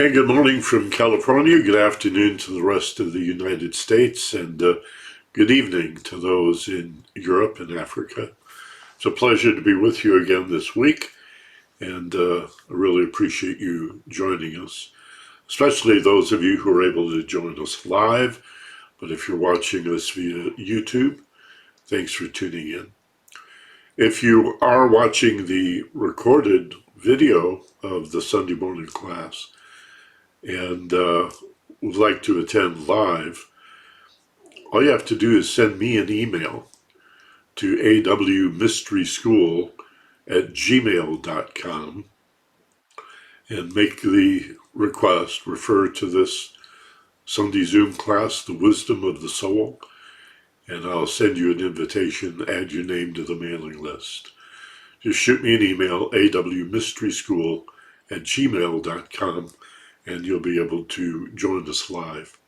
And good morning from California, good afternoon to the rest of the United States, and good evening to those in Europe and Africa. It's a pleasure to be with you again this week, and I really appreciate you joining us, especially those of you who are able to join us live. But if you're watching us via YouTube, thanks for tuning in. If you are watching the recorded video of the Sunday morning class, and would like to attend live, all you have to do is send me an email to awmysteryschool@gmail.com and make the request, refer to this Sunday Zoom class, The Wisdom of the Soul, and I'll send you an invitation, add your name to the mailing list. Just shoot me an email, awmysteryschool@gmail.com, and you'll be able to join us live.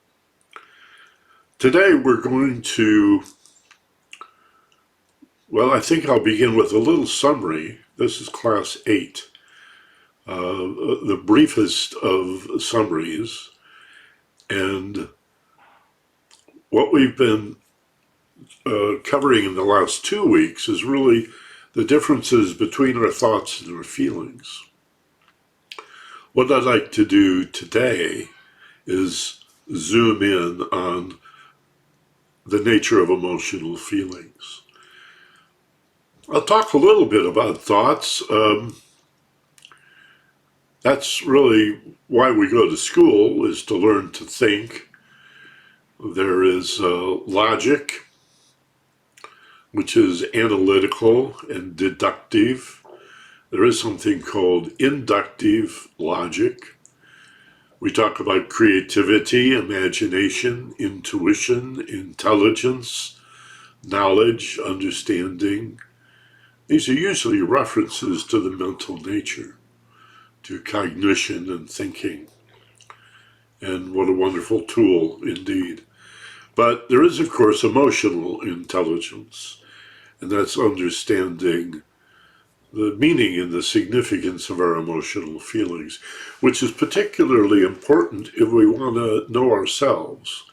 Today we're going to, I think I'll begin with a little summary. This is class 8, the briefest of summaries, and what we've been covering in the last 2 weeks is really the differences between our thoughts and our feelings. What I'd like to do today is zoom in on the nature of emotional feelings. I'll talk a little bit about thoughts. That's really why we go to school, is to learn to think. There is logic, which is analytical and deductive. There is something called inductive logic. We talk about creativity, imagination, intuition, intelligence, knowledge, understanding. These are usually references to the mental nature, to cognition and thinking. And what a wonderful tool indeed. But there is, of course, emotional intelligence, and that's understanding the meaning and the significance of our emotional feelings, which is particularly important if we want to know ourselves.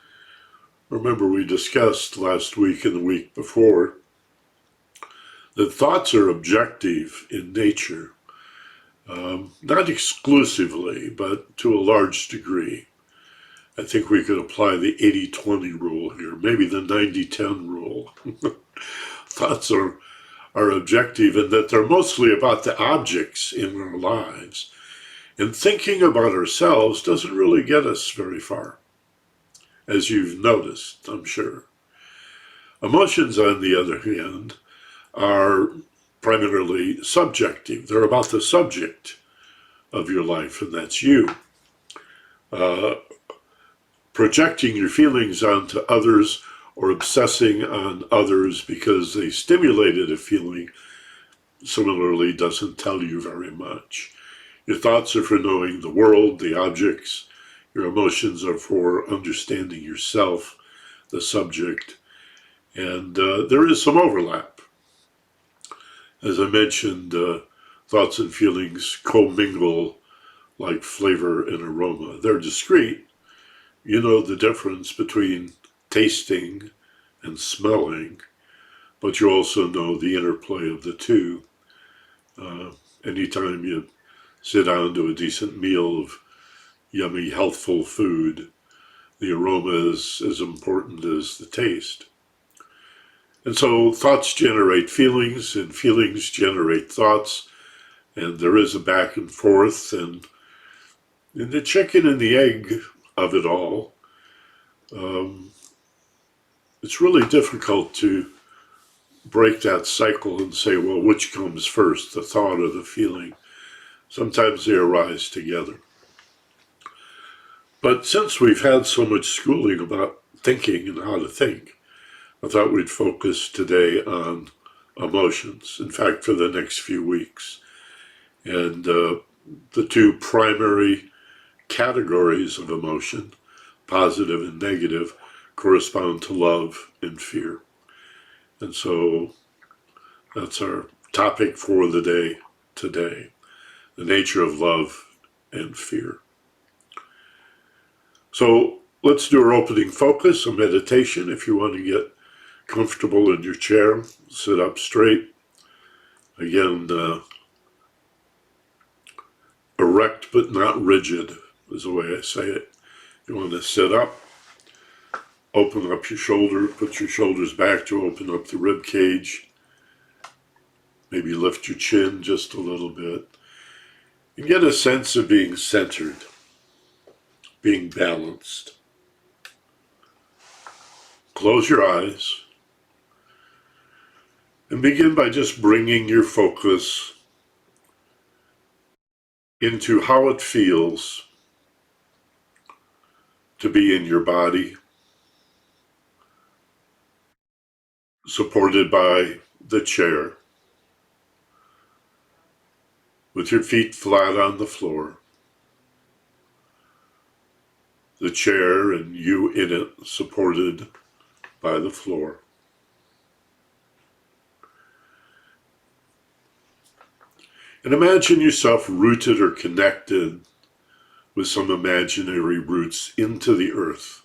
Remember, we discussed last week and the week before that thoughts are objective in nature, not exclusively, but to a large degree. I think we could apply the 80-20 rule here, maybe the 90-10 rule. Thoughts are objective in that they're mostly about the objects in our lives. And thinking about ourselves doesn't really get us very far, as you've noticed, I'm sure. Emotions, on the other hand, are primarily subjective. They're about the subject of your life, and that's you. Projecting your feelings onto others or obsessing on others because they stimulated a feeling similarly doesn't tell you very much. Your thoughts are for knowing the world, the objects. Your emotions are for understanding yourself, the subject. And there is some overlap. As I mentioned, thoughts and feelings commingle like flavor and aroma. They're discrete. You know the difference between tasting and smelling, but you also know the interplay of the two. Anytime you sit down to a decent meal of yummy, healthful food, the aroma is as important as the taste. And so thoughts generate feelings, and feelings generate thoughts, and there is a back and forth, and in the chicken and the egg of it all, it's really difficult to break that cycle and say, well, which comes first, the thought or the feeling? Sometimes they arise together. But since we've had so much schooling about thinking and how to think, I thought we'd focus today on emotions, in fact, for the next few weeks. And the two primary categories of emotion, positive and negative, correspond to love and fear. And so that's our topic for the day today, the nature of love and fear. So let's do our opening focus, a meditation. If you want to get comfortable in your chair, sit up straight. Again, erect but not rigid is the way I say it. You want to sit up, open up your shoulder, put your shoulders back to open up the rib cage. Maybe lift your chin just a little bit. And get a sense of being centered, being balanced. Close your eyes and begin by just bringing your focus into how it feels to be in your body, supported by the chair, with your feet flat on the floor, the chair and you in it supported by the floor. And imagine yourself rooted or connected with some imaginary roots into the earth,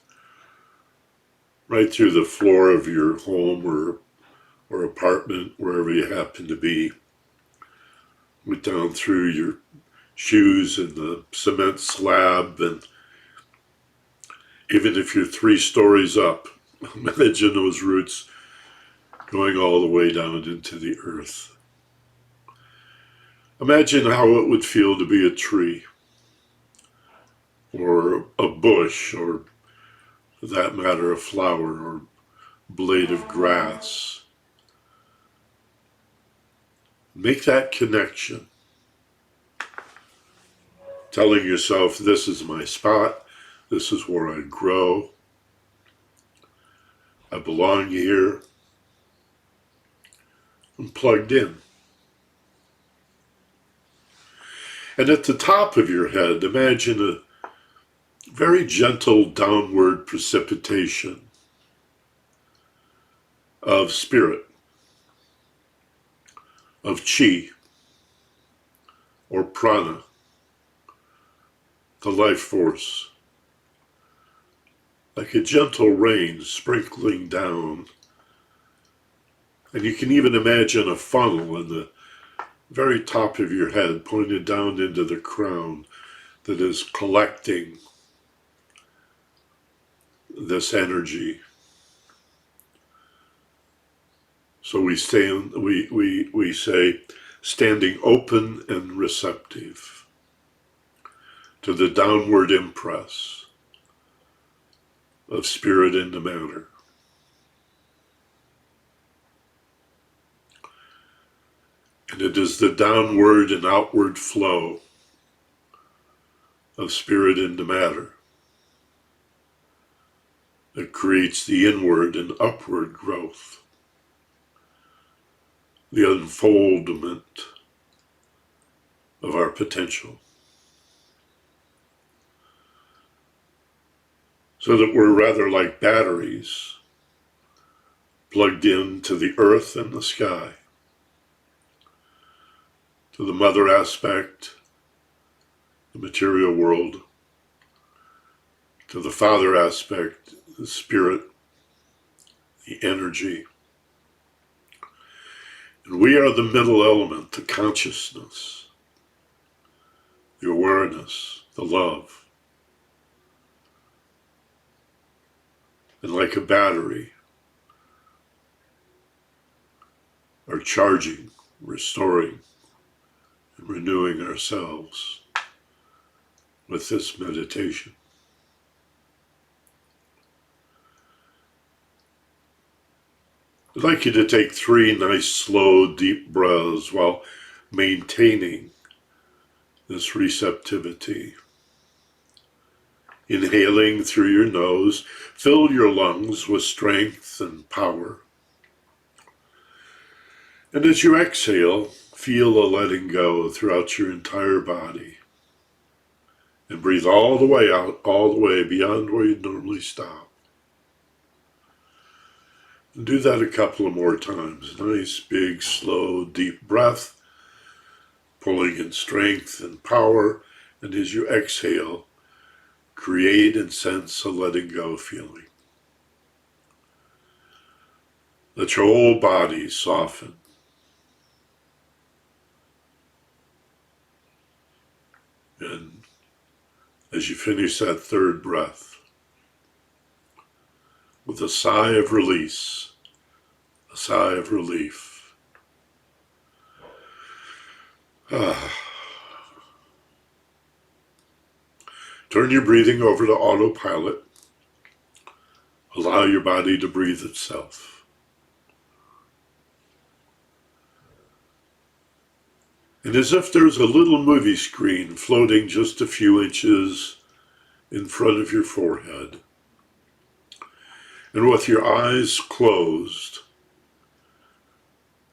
right through the floor of your home or apartment, wherever you happen to be, right down through your shoes and the cement slab, and even if you're 3 stories up, imagine those roots going all the way down into the earth. Imagine how it would feel to be a tree, or a bush, or for that matter, a flower, or blade of grass. Make that connection, telling yourself, this is my spot, this is where I grow, I belong here, I'm plugged in. And at the top of your head, imagine a very gentle downward precipitation of spirit, of chi, or prana, the life force, like a gentle rain sprinkling down. And you can even imagine a funnel in the very top of your head, pointed down into the crown, that is collecting this energy. So we say, standing open and receptive to the downward impress of spirit into matter. And it is the downward and outward flow of spirit into matter that creates the inward and upward growth, the unfoldment of our potential. So that we're rather like batteries plugged into the earth and the sky, to the mother aspect, the material world, to the father aspect, the spirit, the energy. And we are the middle element, the consciousness, the awareness, the love. And like a battery, are charging, restoring, and renewing ourselves with this meditation. I'd like you to take 3 nice, slow, deep breaths while maintaining this receptivity. Inhaling through your nose, fill your lungs with strength and power. And as you exhale, feel a letting go throughout your entire body. And breathe all the way out, all the way beyond where you'd normally stop. And do that a couple of more times. Nice, big, slow, deep breath, pulling in strength and power. And as you exhale, create and sense a letting go feeling. Let your whole body soften. And as you finish that third breath, with a sigh of release, a sigh of relief, turn your breathing over to autopilot. Allow your body to breathe itself. And as if there's a little movie screen floating just a few inches in front of your forehead, and with your eyes closed,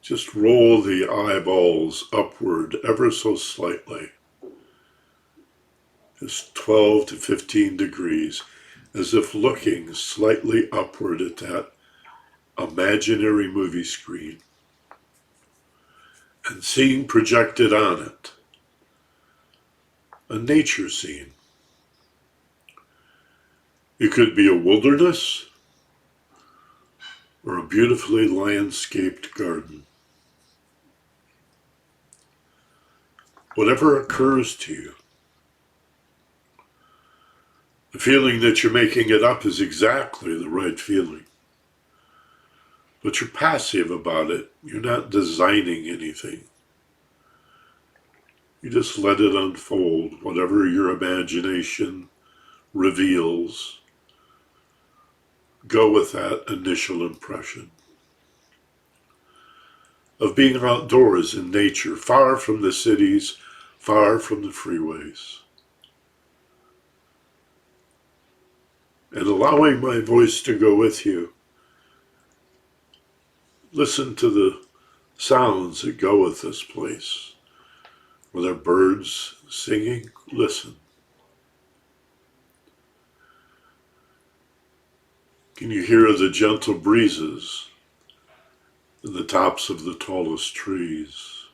just roll the eyeballs upward ever so slightly, just 12 to 15 degrees, as if looking slightly upward at that imaginary movie screen and seeing projected on it a nature scene. It could be a wilderness or a beautifully landscaped garden. Whatever occurs to you. The feeling that you're making it up is exactly the right feeling. But you're passive about it. You're not designing anything. You just let it unfold, whatever your imagination reveals. Go with that initial impression of being outdoors in nature, far from the cities, far from the freeways. And allowing my voice to go with you. Listen to the sounds that go with this place. Were there birds singing? Listen. Can you hear the gentle breezes in the tops of the tallest trees?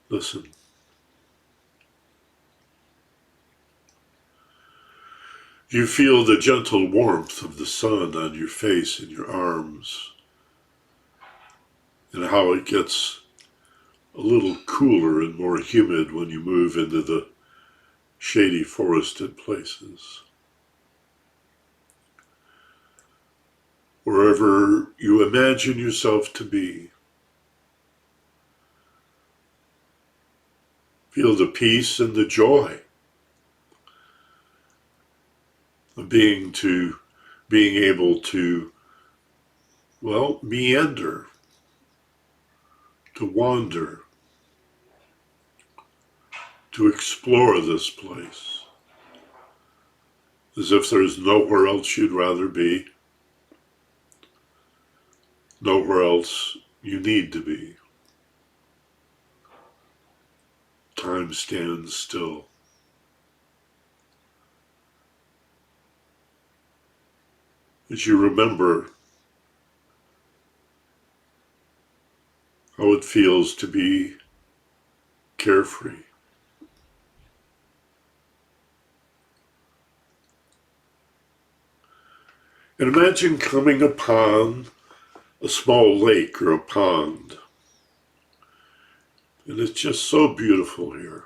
Listen. You feel the gentle warmth of the sun on your face and your arms, and how it gets a little cooler and more humid when you move into the shady forested places. Wherever you imagine yourself to be, feel the peace and the joy of being able to, well, meander, to wander, to explore this place, as if there's nowhere else you'd rather be, nowhere else you need to be. Time stands still. As you remember how it feels to be carefree. And imagine coming upon a small lake or a pond. And it's just so beautiful here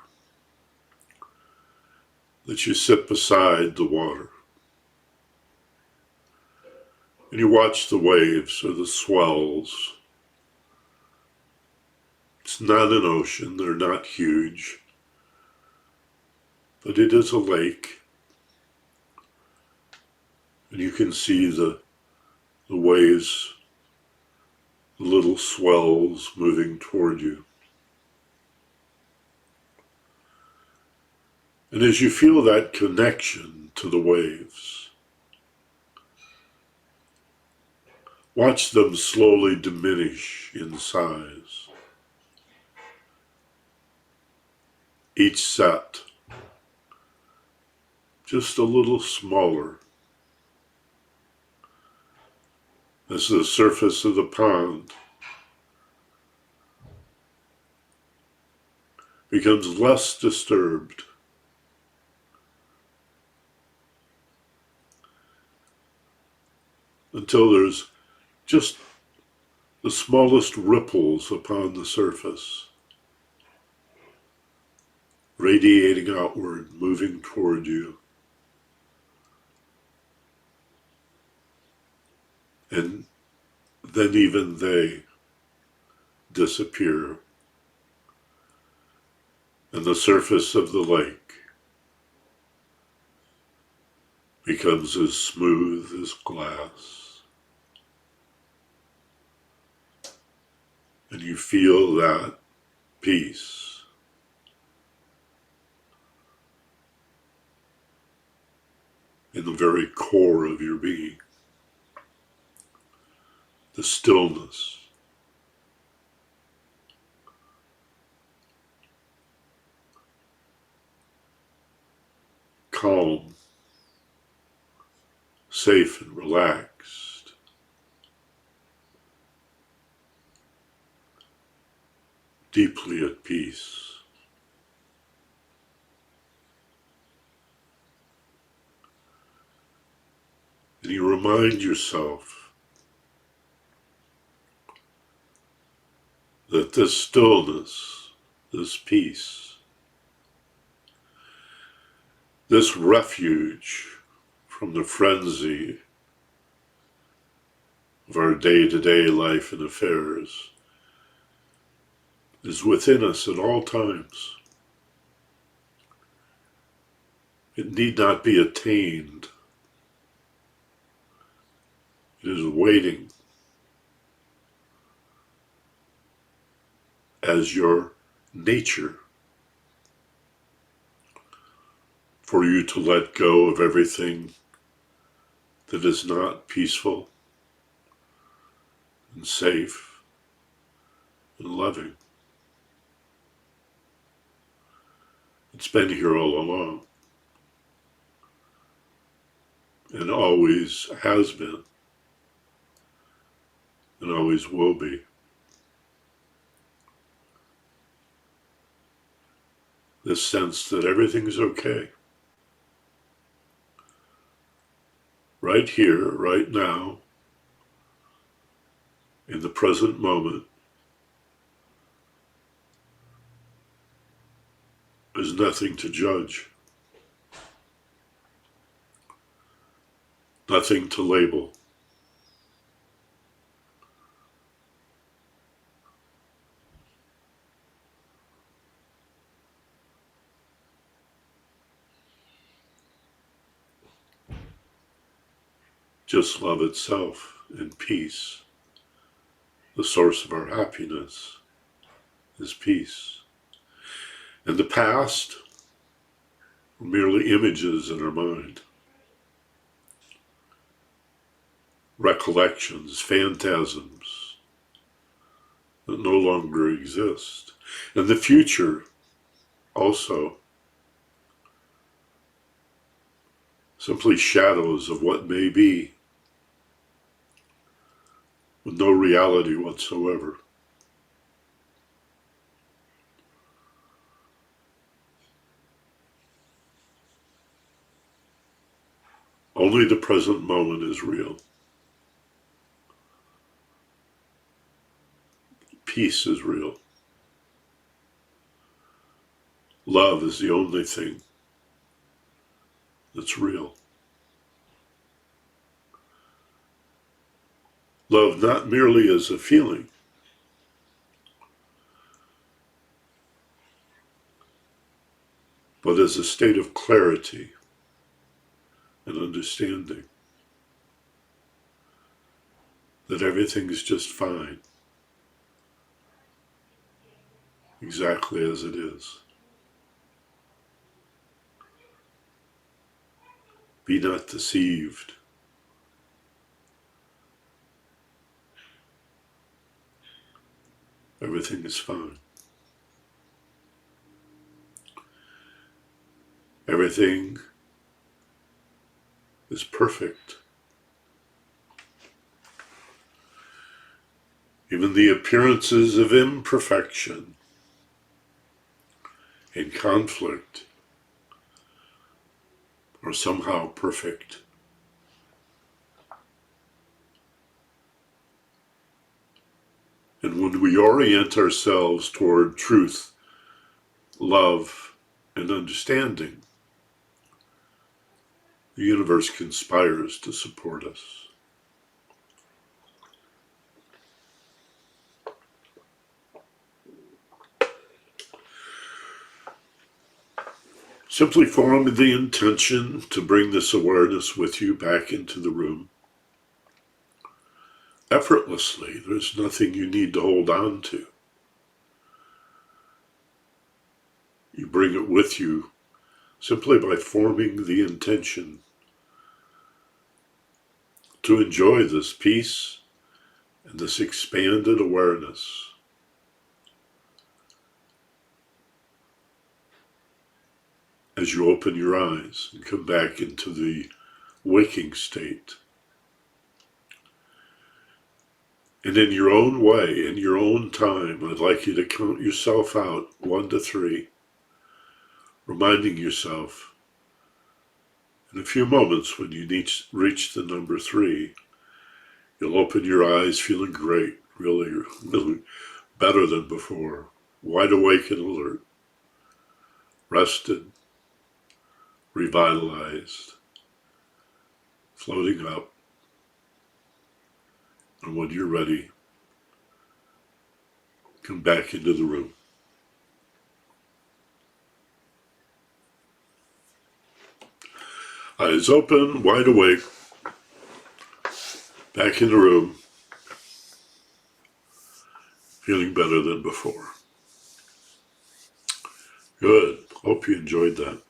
that you sit beside the water. And you watch the waves or the swells. It's not an ocean, they're not huge, but it is a lake. And you can see the waves, the little swells moving toward you. And as you feel that connection to the waves, watch them slowly diminish in size. Each set just a little smaller as the surface of the pond becomes less disturbed, until there's just the smallest ripples upon the surface, radiating outward, moving toward you. And then even they disappear, and the surface of the lake becomes as smooth as glass. And you feel that peace. In the very core of your being. The stillness. Calm. Safe and relaxed. Deeply at peace. And you remind yourself that this stillness, this peace, this refuge from the frenzy of our day-to-day life and affairs is within us at all times. It need not be attained. It is waiting as your nature for you to let go of everything that is not peaceful and safe and loving. It's been here all along and always has been and always will be. This sense that everything is okay. Right here, right now, in the present moment, is nothing to judge, nothing to label. Just love itself and peace. The source of our happiness is peace. And the past are merely images in our mind. Recollections, phantasms that no longer exist. And the future also simply shadows of what may be with no reality whatsoever. Only the present moment is real. Peace is real. Love is the only thing that's real. Love not merely as a feeling, but as a state of clarity and understanding that everything is just fine, exactly as it is. Be not deceived. Everything is fine. Everything is perfect. Even the appearances of imperfection and conflict are somehow perfect. And when we orient ourselves toward truth, love, and understanding, the universe conspires to support us. Simply form the intention to bring this awareness with you back into the room. Effortlessly, there's nothing you need to hold on to. You bring it with you simply by forming the intention to enjoy this peace and this expanded awareness. As you open your eyes and come back into the waking state. And in your own way, in your own time, I'd like you to count yourself out 1 to 3, reminding yourself in a few moments when you reach the number 3, you'll open your eyes feeling great, really, really better than before, wide awake and alert, rested, revitalized, floating up. And when you're ready, come back into the room. Eyes open, wide awake, back in the room, feeling better than before. Good. Hope you enjoyed that.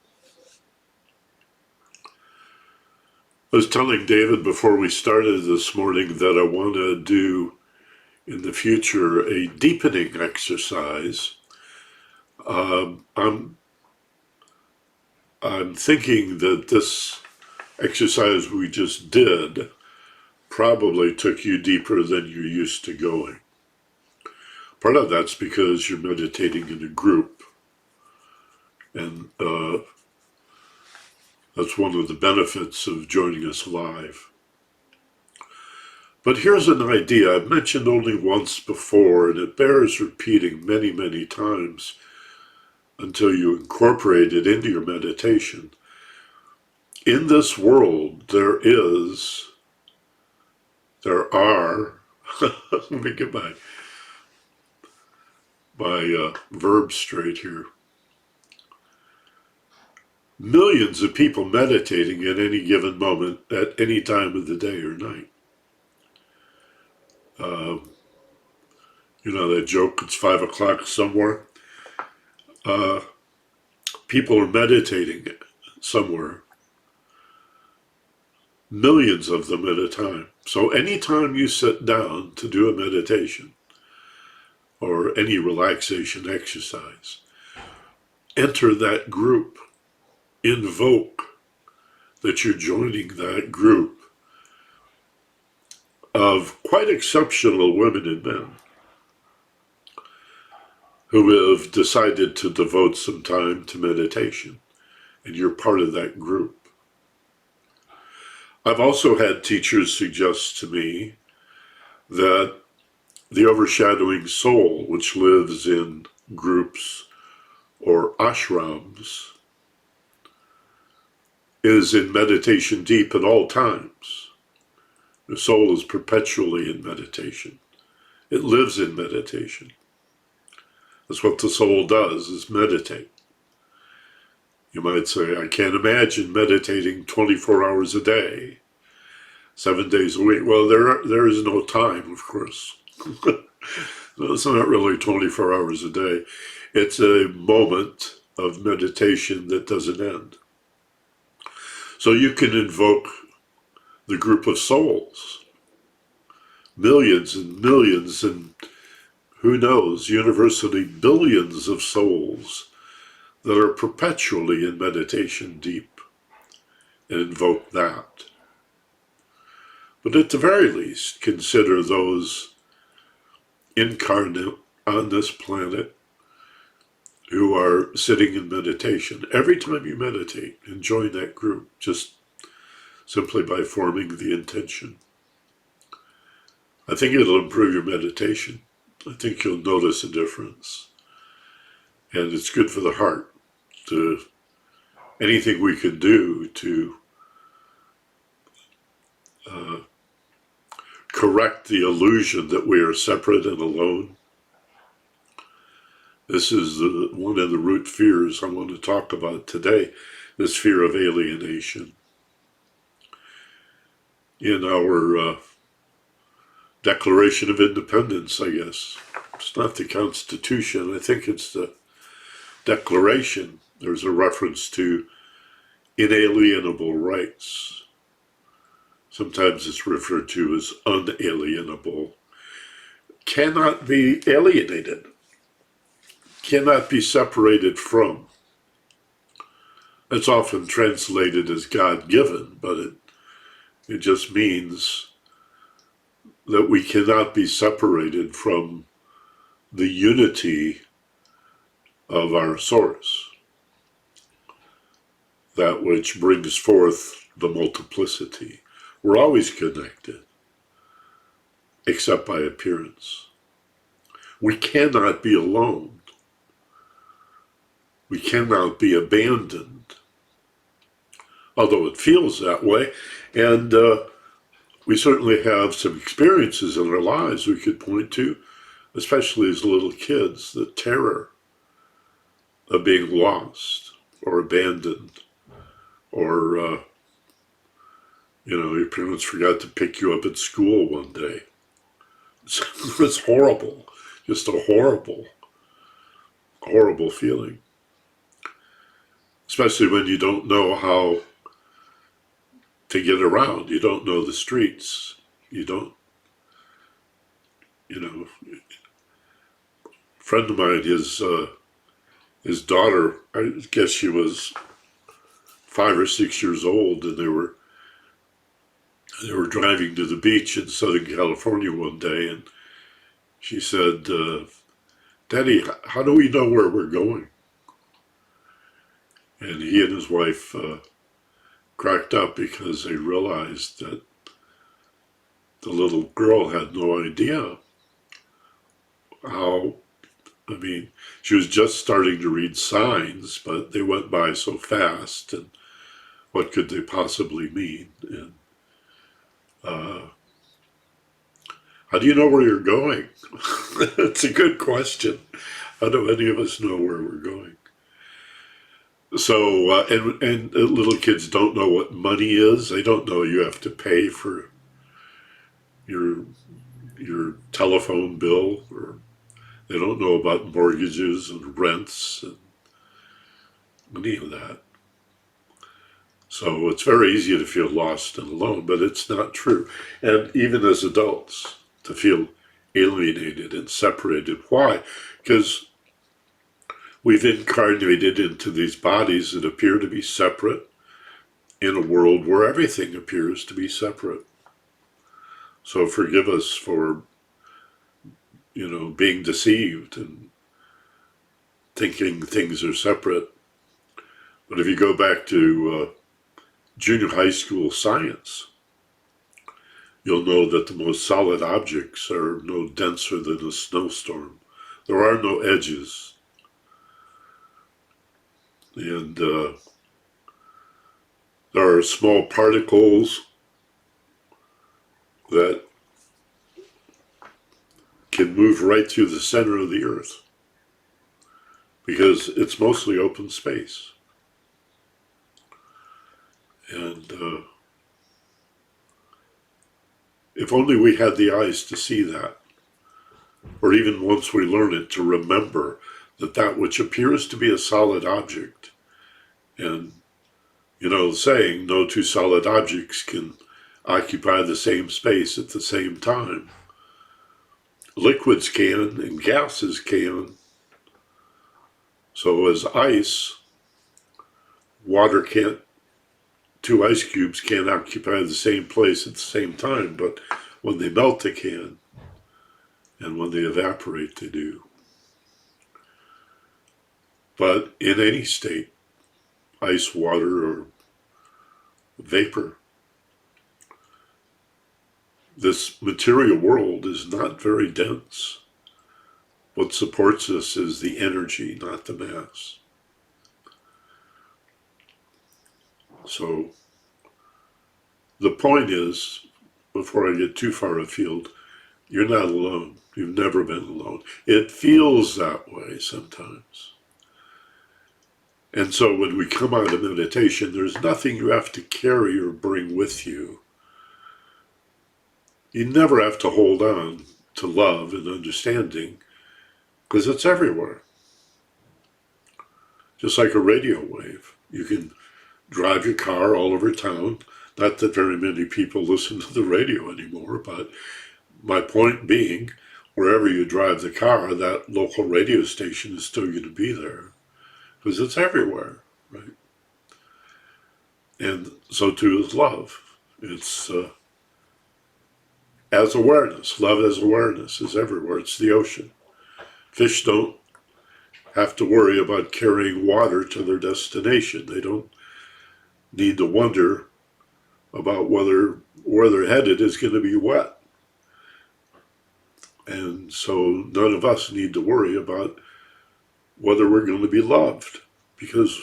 I was telling David before we started this morning that I want to do in the future a deepening exercise. I'm thinking that this exercise we just did probably took you deeper than you're used to going. Part of that's because you're meditating in a group, and that's one of the benefits of joining us live. But here's an idea I've mentioned only once before, and it bears repeating many, many times until you incorporate it into your meditation. In this world, there are, let me get my verb straight here, millions of people meditating at any given moment, at any time of the day or night. You know that joke, it's 5 o'clock somewhere? People are meditating somewhere. Millions of them at a time. So anytime you sit down to do a meditation or any relaxation exercise, enter that group. Invoke that you're joining that group of quite exceptional women and men who have decided to devote some time to meditation, and you're part of that group. I've also had teachers suggest to me that the overshadowing soul, which lives in groups or ashrams, is in meditation deep at all times. The soul is perpetually in meditation. It lives in meditation. That's what the soul does, is meditate. You might say, I can't imagine meditating 24 hours a day, 7 days a week. Well, there is no time, of course. It's not really 24 hours a day. It's a moment of meditation that doesn't end. So you can invoke the group of souls, millions and millions, and who knows, universally billions of souls that are perpetually in meditation deep, and invoke that. But at the very least, consider those incarnate on this planet who are sitting in meditation. Every time you meditate, join that group, just simply by forming the intention. I think it'll improve your meditation. I think you'll notice a difference. And it's good for the heart. To anything we can do to correct the illusion that we are separate and alone. This is one of the root fears I want to talk about today, this fear of alienation. In our Declaration of Independence, I guess. It's not the Constitution, I think it's the Declaration. There's a reference to inalienable rights. Sometimes it's referred to as unalienable. Cannot be alienated. Cannot be separated from. It's often translated as God-given, but it just means that we cannot be separated from the unity of our source, that which brings forth the multiplicity. We're always connected, except by appearance. We cannot be alone. We cannot be abandoned, although it feels that way. And we certainly have some experiences in our lives we could point to, especially as little kids, the terror of being lost or abandoned, or your parents forgot to pick you up at school one day. It's horrible, just a horrible, horrible feeling. Especially when you don't know how to get around. You don't know the streets. You don't, a friend of mine, his daughter, I guess she was 5 or 6 years old, and they were driving to the beach in Southern California one day, and she said, Daddy, how do we know where we're going? And he and his wife cracked up because they realized that the little girl had no idea how. I mean, she was just starting to read signs, but they went by so fast, and what could they possibly mean? And how do you know where you're going? It's a good question. How do any of us know where we're going? So, and little kids don't know what money is. They don't know you have to pay for your telephone bill, or they don't know about mortgages and rents and any of that. So it's very easy to feel lost and alone, but it's not true. And even as adults, to feel alienated and separated. Why? Because we've incarnated into these bodies that appear to be separate in a world where everything appears to be separate. So forgive us for, being deceived and thinking things are separate. But if you go back to junior high school science, you'll know that the most solid objects are no denser than a snowstorm. There are no edges. And there are small particles that can move right through the center of the earth because it's mostly open space. And if only we had the eyes to see that, or even once we learn it, to remember that which appears to be a solid object, and the saying, no two solid objects can occupy the same space at the same time. Liquids can and gases can. So as ice, water can't, 2 ice cubes can't occupy the same place at the same time, but when they melt they can, and when they evaporate they do. But in any state, ice, water, or vapor, this material world is not very dense. What supports us is the energy, not the mass. So the point is, before I get too far afield, you're not alone. You've never been alone. It feels that way sometimes. And so when we come out of meditation, there's nothing you have to carry or bring with you. You never have to hold on to love and understanding, because it's everywhere. Just like a radio wave. You can drive your car all over town. Not that very many people listen to the radio anymore, but my point being, wherever you drive the car, that local radio station is still going to be there, because it's everywhere, right? And so too is love. It's as awareness. Love as awareness is everywhere. It's the ocean. Fish don't have to worry about carrying water to their destination. They don't need to wonder about whether where they're headed is going to be wet. And so none of us need to worry about whether we're going to be loved, because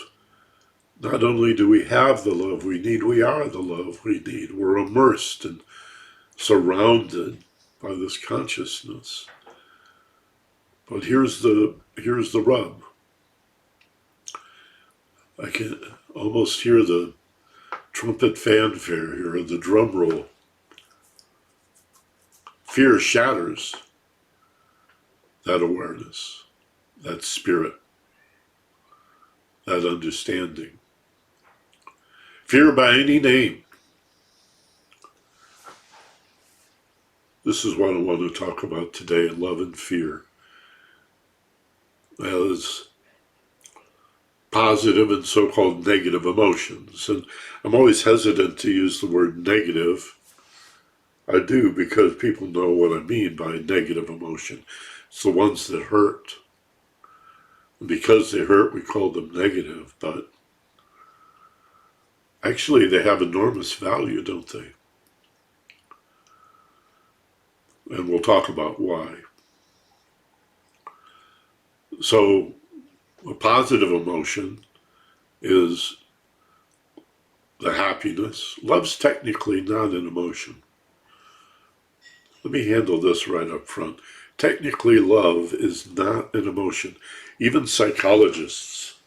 not only do we have the love we need, we are the love we need. We're immersed and surrounded by this consciousness. But here's the rub. I can almost hear the trumpet fanfare here, the drum roll. Fear shatters that awareness, that spirit, that understanding. Fear by any name. This is what I want to talk about today, love and fear. As positive and so-called negative emotions. And I'm always hesitant to use the word negative. I do, because people know what I mean by negative emotion. It's the ones that hurt. And because they hurt, we call them negative, but actually they have enormous value, don't they? And we'll talk about why. So a positive emotion is the happiness. Love's technically not an emotion. Let me handle this right up front. Technically, love is not an emotion. Even psychologists,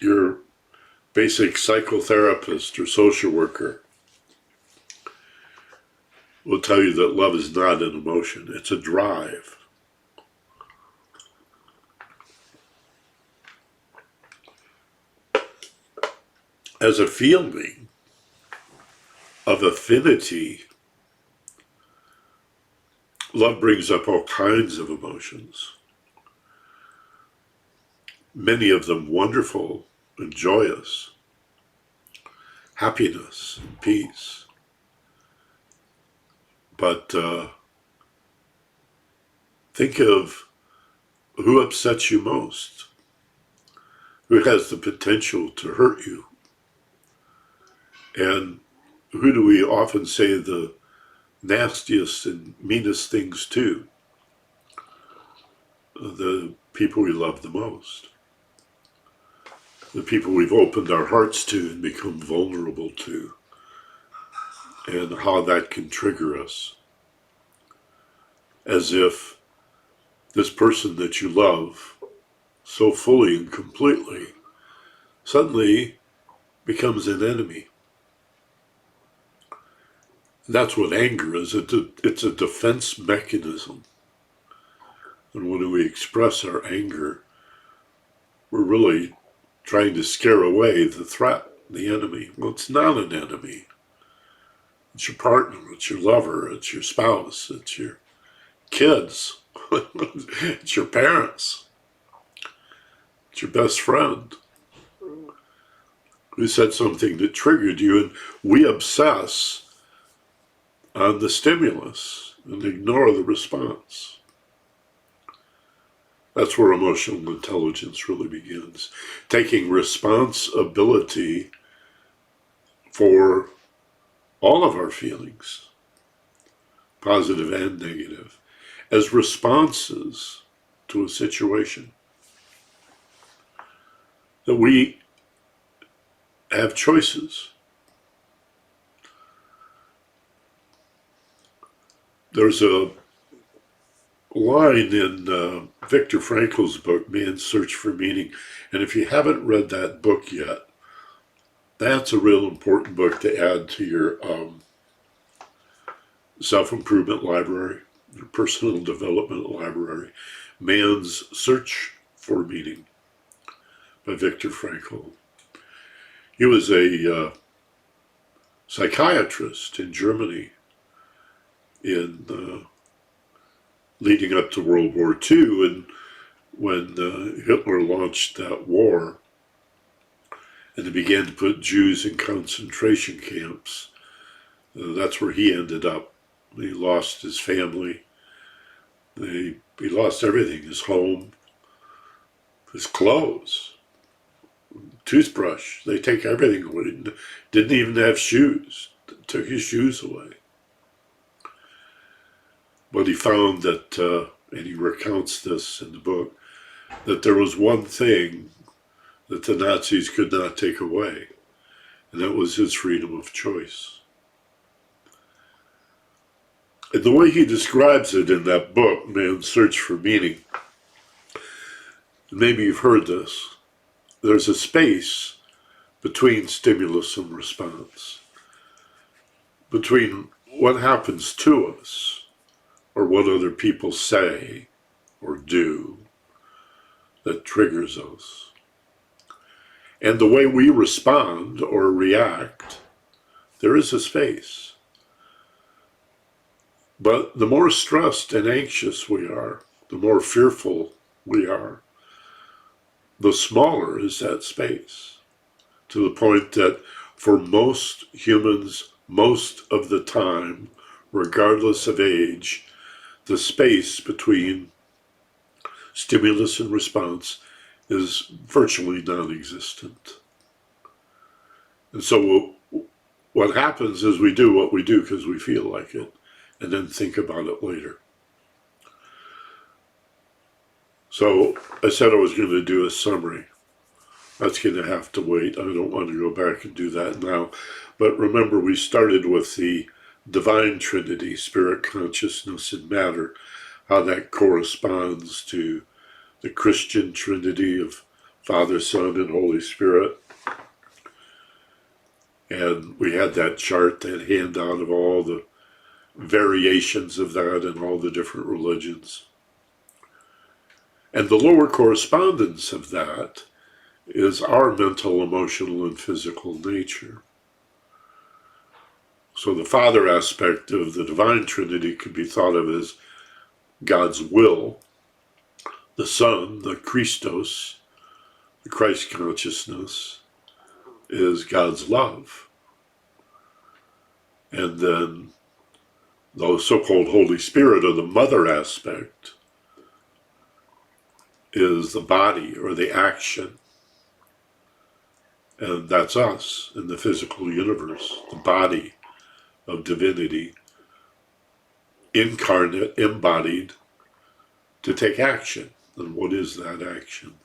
your basic psychotherapist or social worker, will tell you that love is not an emotion. It's a drive. As a feeling of affinity, love brings up all kinds of emotions, many of them wonderful and joyous, happiness and peace. But think of who upsets you most, who has the potential to hurt you. And who do we often say the nastiest and meanest things to? The people we love the most. The people we've opened our hearts to and become vulnerable to. And how that can trigger us. As if this person that you love so fully and completely suddenly becomes an enemy. That's what anger is. It's a defense mechanism. And when we express our anger, we're really trying to scare away the threat, the enemy. Well, it's not an enemy. It's your partner, it's your lover, it's your spouse, it's your kids, it's your parents, it's your best friend who said something that triggered you, and we obsess on the stimulus and ignore the response. That's where emotional intelligence really begins. Taking responsibility for all of our feelings, positive and negative, as responses to a situation. That we have choices. There's a line in Viktor Frankl's book, Man's Search for Meaning, and if you haven't read that book yet, that's a real important book to add to your self-improvement library, your personal development library. Man's Search for Meaning by Viktor Frankl. He was a psychiatrist in Germany in leading up to World War II, and when Hitler launched that war and they began to put Jews in concentration camps, that's where he ended up. He lost his family. He lost everything, his home, his clothes, toothbrush. They take everything away. Didn't even have shoes. Took his shoes away. But he found that, and he recounts this in the book, that there was one thing that the Nazis could not take away, and that was his freedom of choice. And the way he describes it in that book, Man's Search for Meaning, maybe you've heard this, there's a space between stimulus and response, between what happens to us or what other people say or do that triggers us, and the way we respond or react. There is a space. But the more stressed and anxious we are, the more fearful we are, the smaller is that space, to the point that for most humans, most of the time, regardless of age, the space between stimulus and response is virtually non-existent. And so what happens is we do what we do because we feel like it, and then think about it later. So I said I was going to do a summary. That's going to have to wait. I don't want to go back and do that now. But remember, we started with the divine trinity, spirit, consciousness, and matter, how that corresponds to the Christian trinity of Father, Son, and Holy Spirit. And we had that chart, that handout of all the variations of that in all the different religions. And the lower correspondence of that is our mental, emotional, and physical nature. So the Father aspect of the divine trinity could be thought of as God's will. The Son, the Christos, the Christ consciousness, is God's love. And then the so-called Holy Spirit, or the mother aspect, is the body or the action. And that's us in the physical universe, the body of divinity, incarnate, embodied, to take action. And what is that action?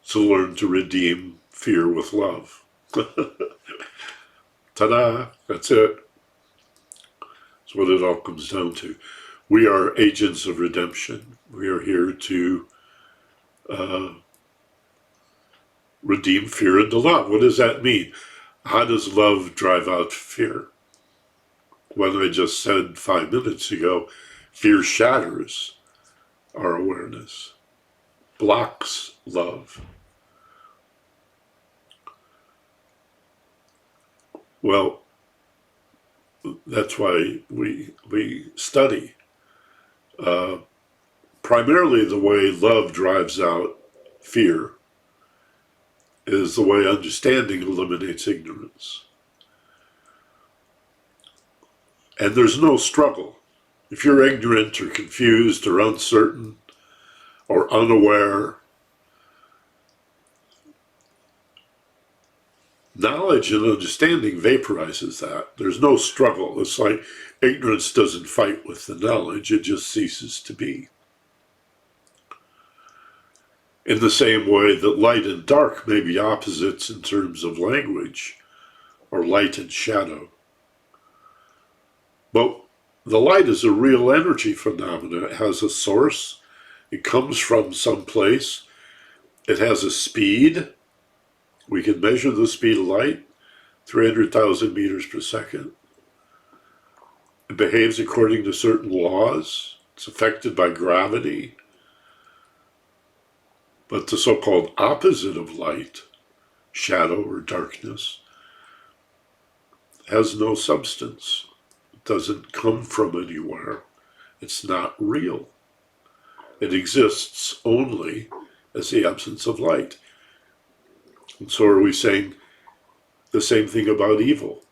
To learn to redeem fear with love. Ta-da! That's it. That's what it all comes down to. We are agents of redemption. We are here to redeem fear into love. What does that mean? How does love drive out fear? What I just said 5 minutes ago, fear shatters our awareness, blocks love. Well, that's why we study. Primarily the way love drives out fear is the way understanding eliminates ignorance. And there's no struggle. If you're ignorant or confused or uncertain or unaware, knowledge and understanding vaporizes that. There's no struggle. It's like Ignorance doesn't fight with the knowledge, it just ceases to be. In the same way that light and dark may be opposites in terms of language, or light and shadow. But the light is a real energy phenomenon. It has a source. It comes from someplace. It has a speed. We can measure the speed of light, 300,000 meters per second. It behaves according to certain laws. It's affected by gravity. But the so-called opposite of light, shadow or darkness, has no substance. It doesn't come from anywhere. It's not real. It exists only as the absence of light. And so are we saying the same thing about evil?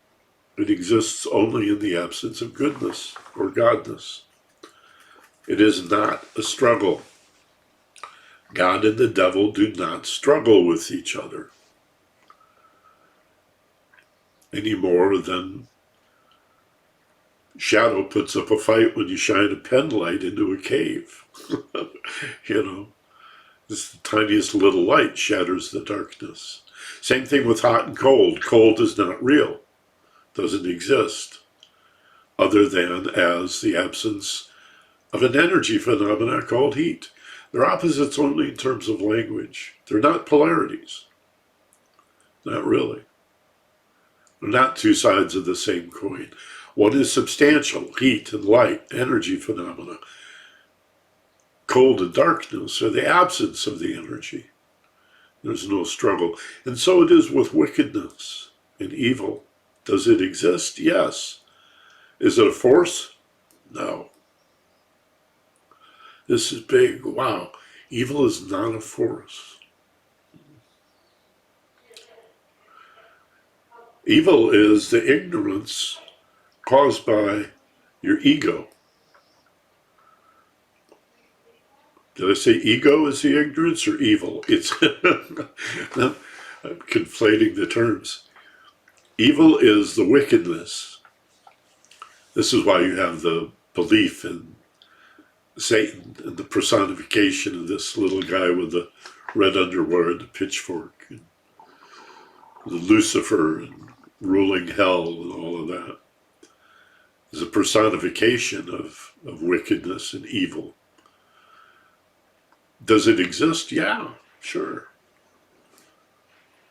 It exists only in the absence of goodness or godness. It is not a struggle. God and the devil do not struggle with each other any more than shadow puts up a fight when you shine a pen light into a cave. You know, this the tiniest little light shatters the darkness. Same thing with hot and cold. Cold is not real, doesn't exist, other than as the absence of an energy phenomena called heat. They're opposites only in terms of language. They're not polarities. Not really. They're not two sides of the same coin. One is substantial, heat and light, energy phenomena. Cold and darkness are the absence of the energy. There's no struggle. And so it is with wickedness and evil. Does it exist? Yes. Is it a force? No. This is big. Wow. Evil is not a force. Evil is the ignorance caused by your ego. Did I say ego is the ignorance or evil? It's I'm conflating the terms. Evil is the wickedness. This is why you have the belief in Satan and the personification of this little guy with the red underwear and the pitchfork, and the Lucifer and ruling hell and all of that. Is a personification of wickedness and evil. Does it exist? Yeah, sure.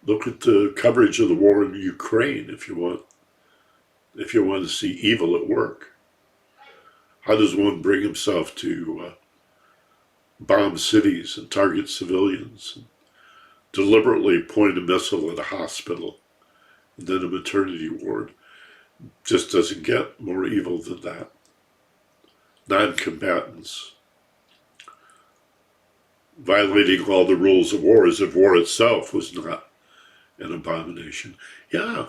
Look at the coverage of the war in Ukraine if you want to see evil at work. How does one bring himself to bomb cities and target civilians and deliberately point a missile at a hospital and then a maternity ward? Just doesn't get more evil than that. Non-combatants violating all the rules of war as if war itself was not an abomination. Yeah,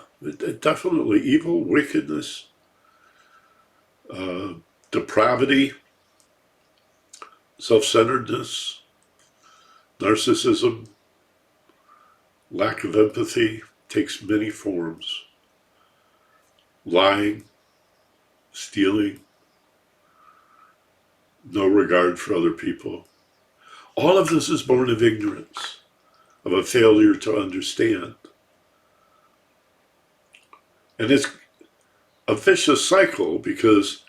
definitely evil, wickedness, depravity, self-centeredness, narcissism, lack of empathy takes many forms. Lying, stealing, no regard for other people. All of this is born of ignorance, of a failure to understand. And it's a vicious cycle because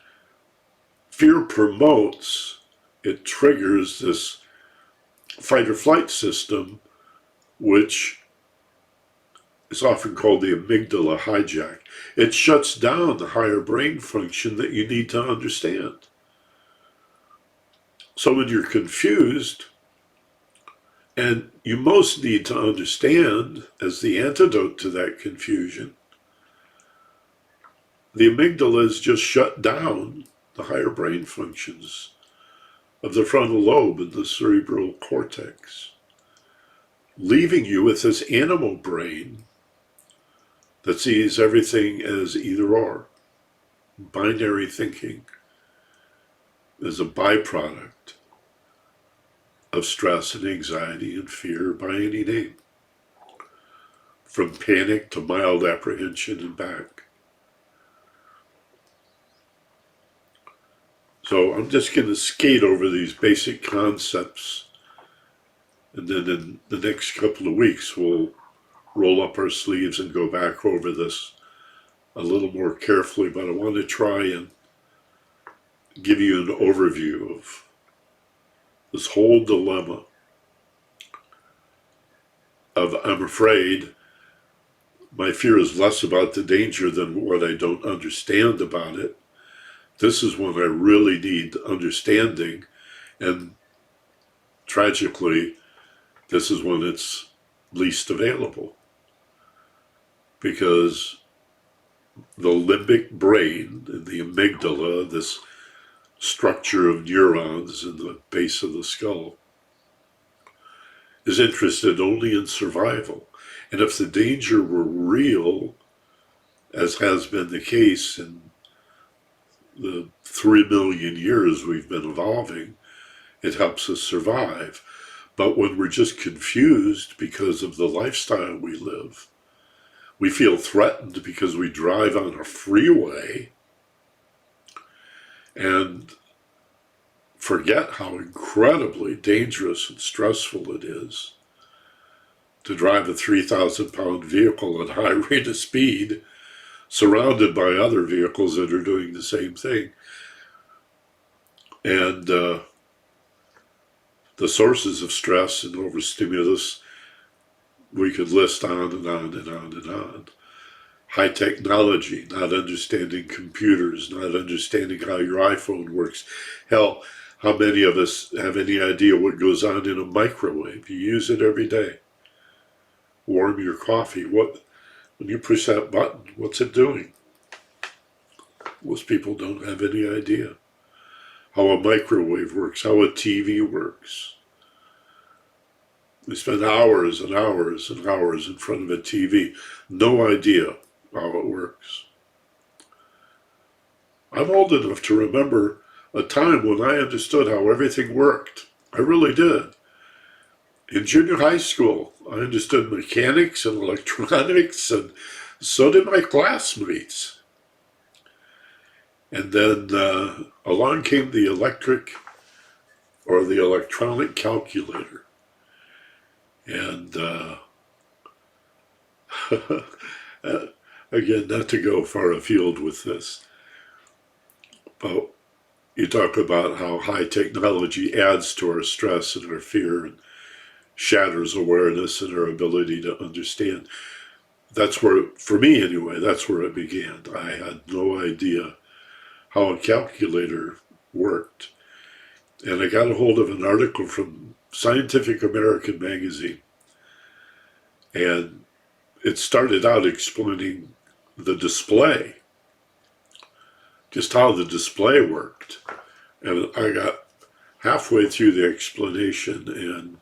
fear promotes, it triggers this fight or flight system, which is often called the amygdala hijack. It shuts down the higher brain function that you need to understand. So when you're confused, and you most need to understand, as the antidote to that confusion, the amygdala is just shut down the higher brain functions of the frontal lobe and the cerebral cortex, leaving you with this animal brain that sees everything as either or. Binary thinking is a byproduct of stress and anxiety and fear by any name, from panic to mild apprehension and back. So I'm just going to skate over these basic concepts, and then in the next couple of weeks we'll roll up our sleeves and go back over this a little more carefully. But I want to try and give you an overview of this whole dilemma of, I'm afraid, my fear is less about the danger than what I don't understand about it. This is when I really need understanding, and tragically, this is when it's least available. Because the limbic brain, the amygdala, this structure of neurons in the base of the skull, is interested only in survival. And if the danger were real, as has been the case in the 3 million years we've been evolving, it helps us survive. But when we're just confused because of the lifestyle we live, we feel threatened because we drive on a freeway and forget how incredibly dangerous and stressful it is to drive a 3,000-pound vehicle at high rate of speed, surrounded by other vehicles that are doing the same thing. And the sources of stress and overstimulus, we could list on and on and on and on. High technology, not understanding computers, not understanding how your iPhone works. Hell, how many of us have any idea what goes on in a microwave? You use it every day. Warm your coffee. When you push that button, what's it doing? Most people don't have any idea how a microwave works, how a TV works. We spend hours and hours and hours in front of a TV, no idea how it works. I'm old enough to remember a time when I understood how everything worked. I really did. In junior high school, I understood mechanics and electronics, and so did my classmates. And then along came the electric or the electronic calculator. And again, not to go far afield with this, but you talk about how high technology adds to our stress and our fear and shatters awareness and our ability to understand. That's where, for me anyway, that's where it began. I had no idea how a calculator worked. And I got a hold of an article from Scientific American magazine. And it started out explaining the display, just how the display worked. And I got halfway through the explanation and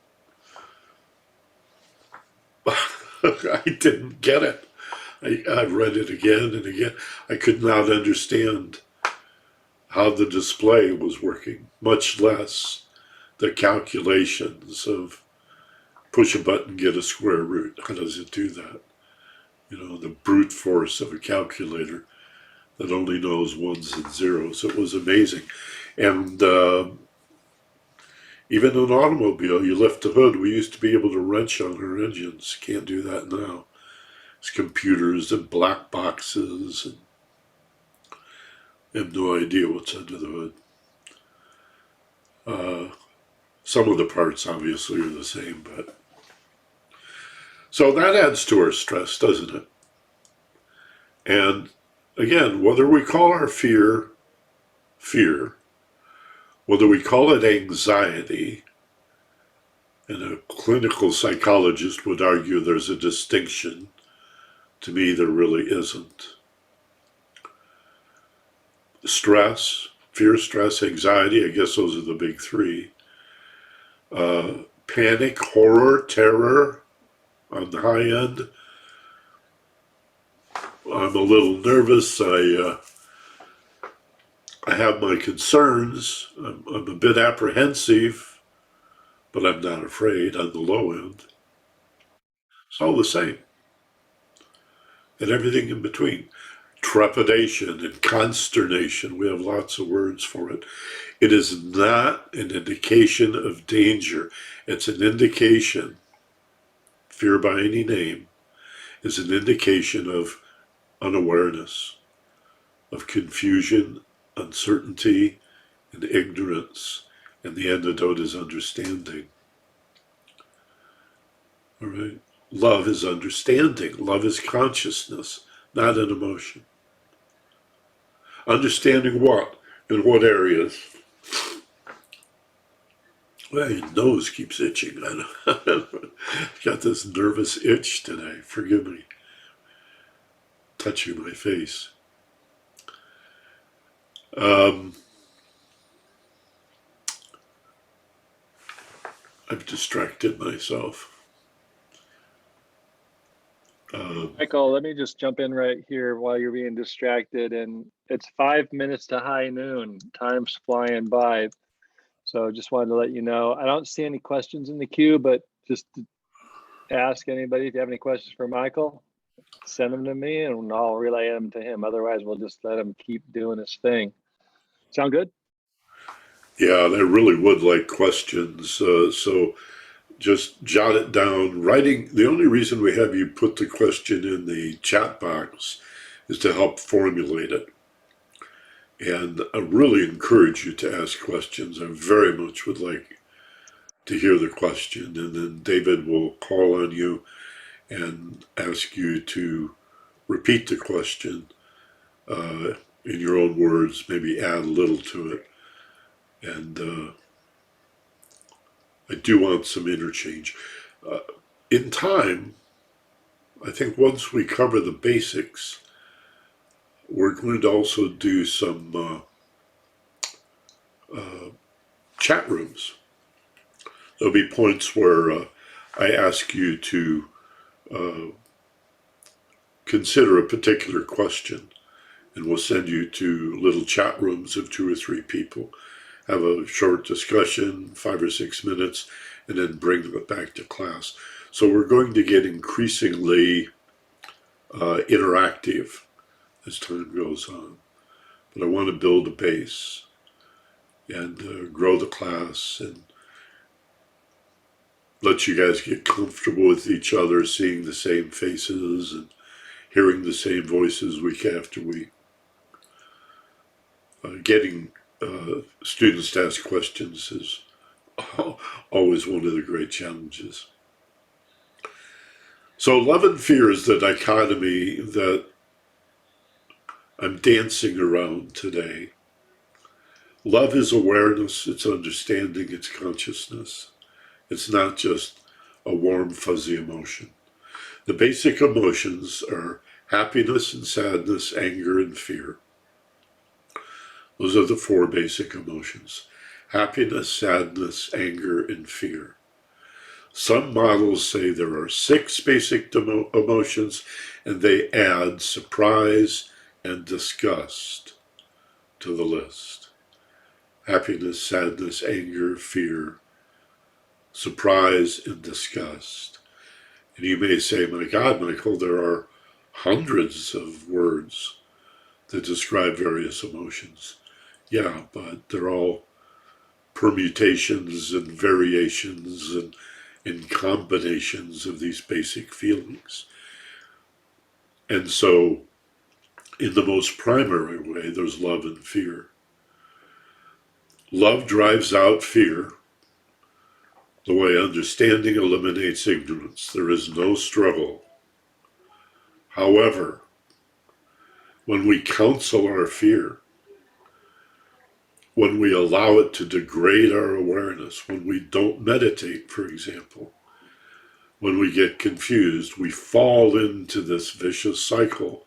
I didn't get it. I read it again and again. I could not understand how the display was working, much less the calculations of push a button, get a square root. How does it do that? You know, the brute force of a calculator that only knows ones and zeros. It was amazing. And even an automobile, you lift the hood. We used to be able to wrench on our engines. Can't do that now. It's computers and black boxes. And I have no idea what's under the hood. Some of the parts obviously are the same, but so that adds to our stress, doesn't it? And again, whether we call our fear, whether we call it anxiety, and a clinical psychologist would argue there's a distinction. To me, there really isn't. Stress, fear, stress, anxiety, I guess those are the big three. Panic, horror, terror on the high end. I'm a little nervous. I have my concerns. I'm a bit apprehensive, but I'm not afraid on the low end. It's all the same. And everything in between. trepidation and consternation. We have lots of words for it. It is not an indication of danger. It's an indication, fear by any name, is an indication of unawareness, of confusion, uncertainty, and ignorance. And the antidote is understanding. All right? Love is understanding. Love is consciousness, not an emotion. Understanding what? In what areas? Well, your nose keeps itching. Got this nervous itch today. Forgive me. Touching my face. I've distracted myself. Michael, let me just jump in right here while you're being distracted. And it's 5 minutes to high noon. Time's flying by. So just wanted to let you know. I don't see any questions in the queue, but just to ask anybody if you have any questions for Michael, send them to me and I'll relay them to him. Otherwise, we'll just let him keep doing his thing. Sound good? Yeah, and I really would like questions. So just jot it down. Writing, the only reason we have you put the question in the chat box is to help formulate it. And I really encourage you to ask questions. I very much would like to hear the question. And then David will call on you and ask you to repeat the question in your own words, maybe add a little to it. And I do want some interchange. In time, I think once we cover the basics, we're going to also do some chat rooms. There'll be points where I ask you to consider a particular question, and we'll send you to little chat rooms of 2 or 3 people, have a short discussion, 5 or 6 minutes, and then bring it back to class. So we're going to get increasingly interactive as time goes on. But I want to build a base and grow the class and let you guys get comfortable with each other, seeing the same faces and hearing the same voices week after week. Getting students to ask questions is always one of the great challenges. So love and fear is the dichotomy that I'm dancing around today. Love is awareness, it's understanding, it's consciousness. It's not just a warm, fuzzy emotion. The basic emotions are happiness and sadness, anger and fear. Those are the 4 basic emotions. Happiness, sadness, anger, and fear. Some models say there are 6 basic emotions, and they add surprise and disgust to the list. Happiness, sadness, anger, fear, surprise, and disgust. And you may say, my God, Michael, there are hundreds of words that describe various emotions. Yeah, but they're all permutations and variations and combinations of these basic feelings. And so, in the most primary way, there's love and fear. Love drives out fear, the way understanding eliminates ignorance. There is no struggle. However, when we counsel our fear, when we allow it to degrade our awareness, when we don't meditate, for example, when we get confused, we fall into this vicious cycle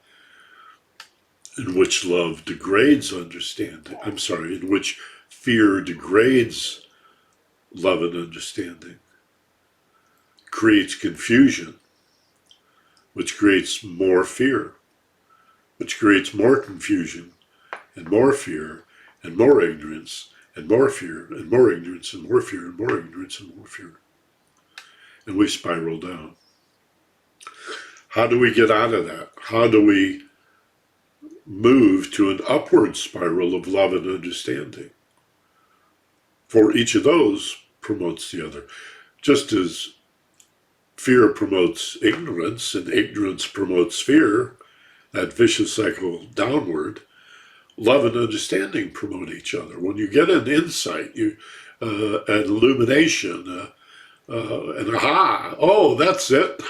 in which love degrades understanding. In which fear degrades love and understanding, creates confusion, which creates more fear, which creates more confusion and more fear and more ignorance and more fear and more ignorance and more fear and more ignorance and more fear. And we spiral down. How do we get out of that? How do we move to an upward spiral of love and understanding. For each of those promotes the other. Just as fear promotes ignorance and ignorance promotes fear, that vicious cycle downward, love and understanding promote each other. When you get an insight, an illumination, an aha, oh, that's it.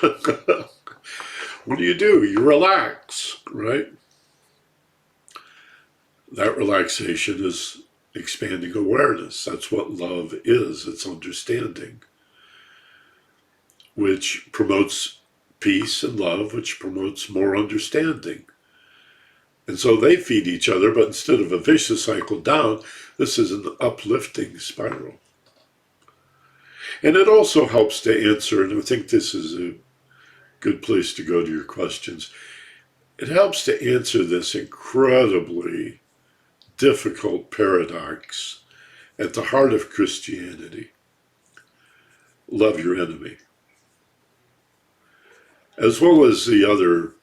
What do? You relax, right? That relaxation is expanding awareness. That's what love is. It's understanding, which promotes peace and love, which promotes more understanding. And so they feed each other, but instead of a vicious cycle down, this is an uplifting spiral. And it also helps to answer, and I think this is a good place to go to your questions. It helps to answer this incredibly difficult paradox at the heart of Christianity. Love your enemy. As well as the other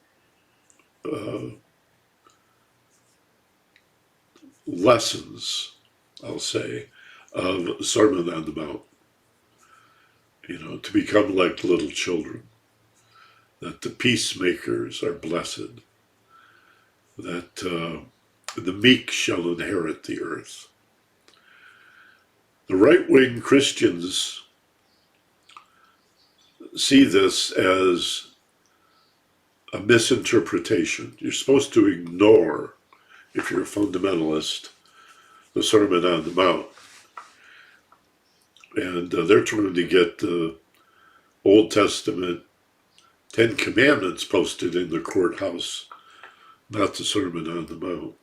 lessons, I'll say, of Sermon on the Mount. To become like little children. That the peacemakers are blessed. That the meek shall inherit the earth. The right-wing Christians see this as a misinterpretation. You're supposed to ignore, if you're a fundamentalist, the Sermon on the Mount. And they're trying to get the Old Testament 10 Commandments posted in the courthouse, not the Sermon on the Mount.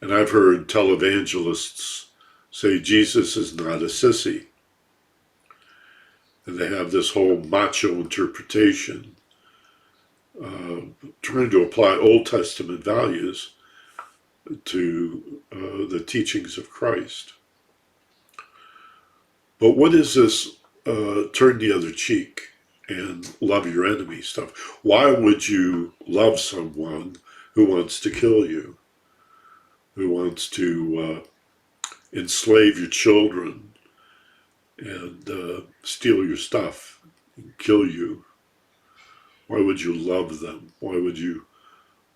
And I've heard televangelists say Jesus is not a sissy. And they have this whole macho interpretation, trying to apply Old Testament values to the teachings of Christ. But what is this turn the other cheek and love your enemy stuff? Why would you love someone who wants to kill you, who wants to enslave your children and steal your stuff and kill you? Why would you love them? Why would you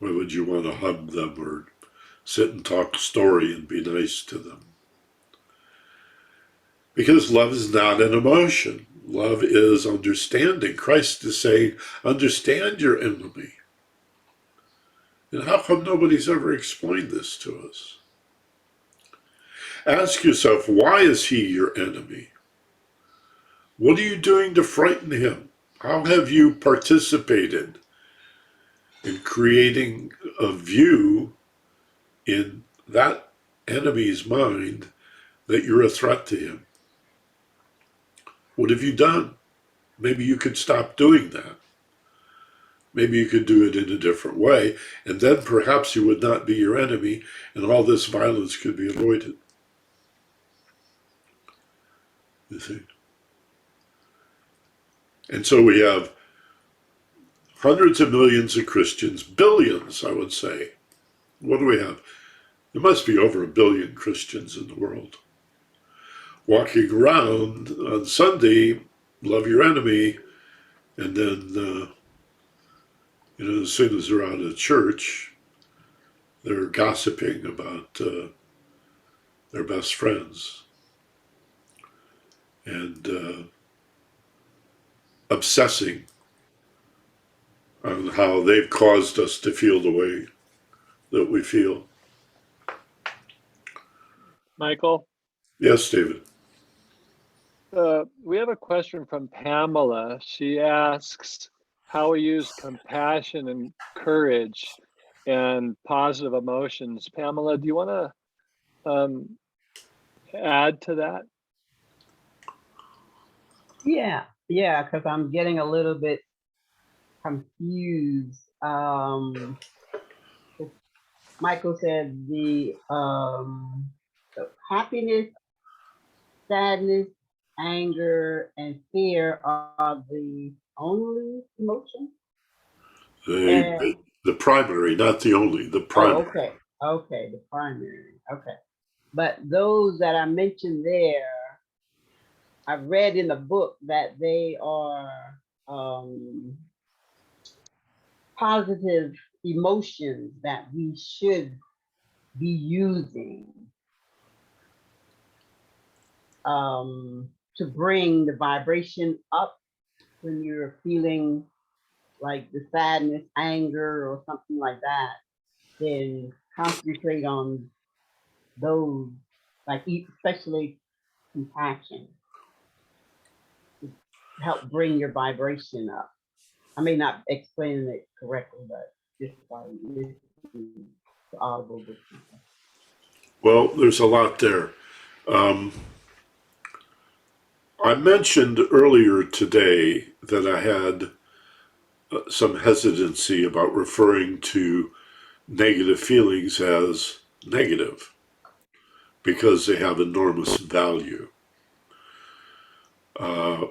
want to hug them or sit and talk a story and be nice to them? Because love is not an emotion. Love is understanding. Christ is saying, understand your enemy. And how come nobody's ever explained this to us? Ask yourself, why is he your enemy? What are you doing to frighten him? How have you participated in creating a view in that enemy's mind that you're a threat to him? What have you done? Maybe you could stop doing that. Maybe you could do it in a different way, and then perhaps he would not be your enemy, and all this violence could be avoided. You see? And so we have hundreds of millions of Christians, billions, I would say. What do we have? There must be over 1 billion Christians in the world. Walking around on Sunday, love your enemy, and then, as soon as they're out of church, they're gossiping about their best friends and obsessing on how they've caused us to feel the way that we feel. Michael? Yes, David. We have a question from Pamela. She asks how we use compassion and courage and positive emotions. Pamela, do you want to add to that? Yeah, because I'm getting a little bit confused. Michael said the happiness, sadness, anger, and fear are the only emotions. The primary, not the only, the Oh, primary. okay, okay, the primary, okay. But those that I mentioned there, I've read in the book that they are positive emotions that we should be using to bring the vibration up when you're feeling like the sadness, anger, or something like that. Then concentrate on those, like especially compassion, to help bring your vibration up. I may not explain it correctly, but just by listening to audible books. Well, there's a lot there. Um, I mentioned earlier today that I had some hesitancy about referring to negative feelings as negative because they have enormous value. Uh,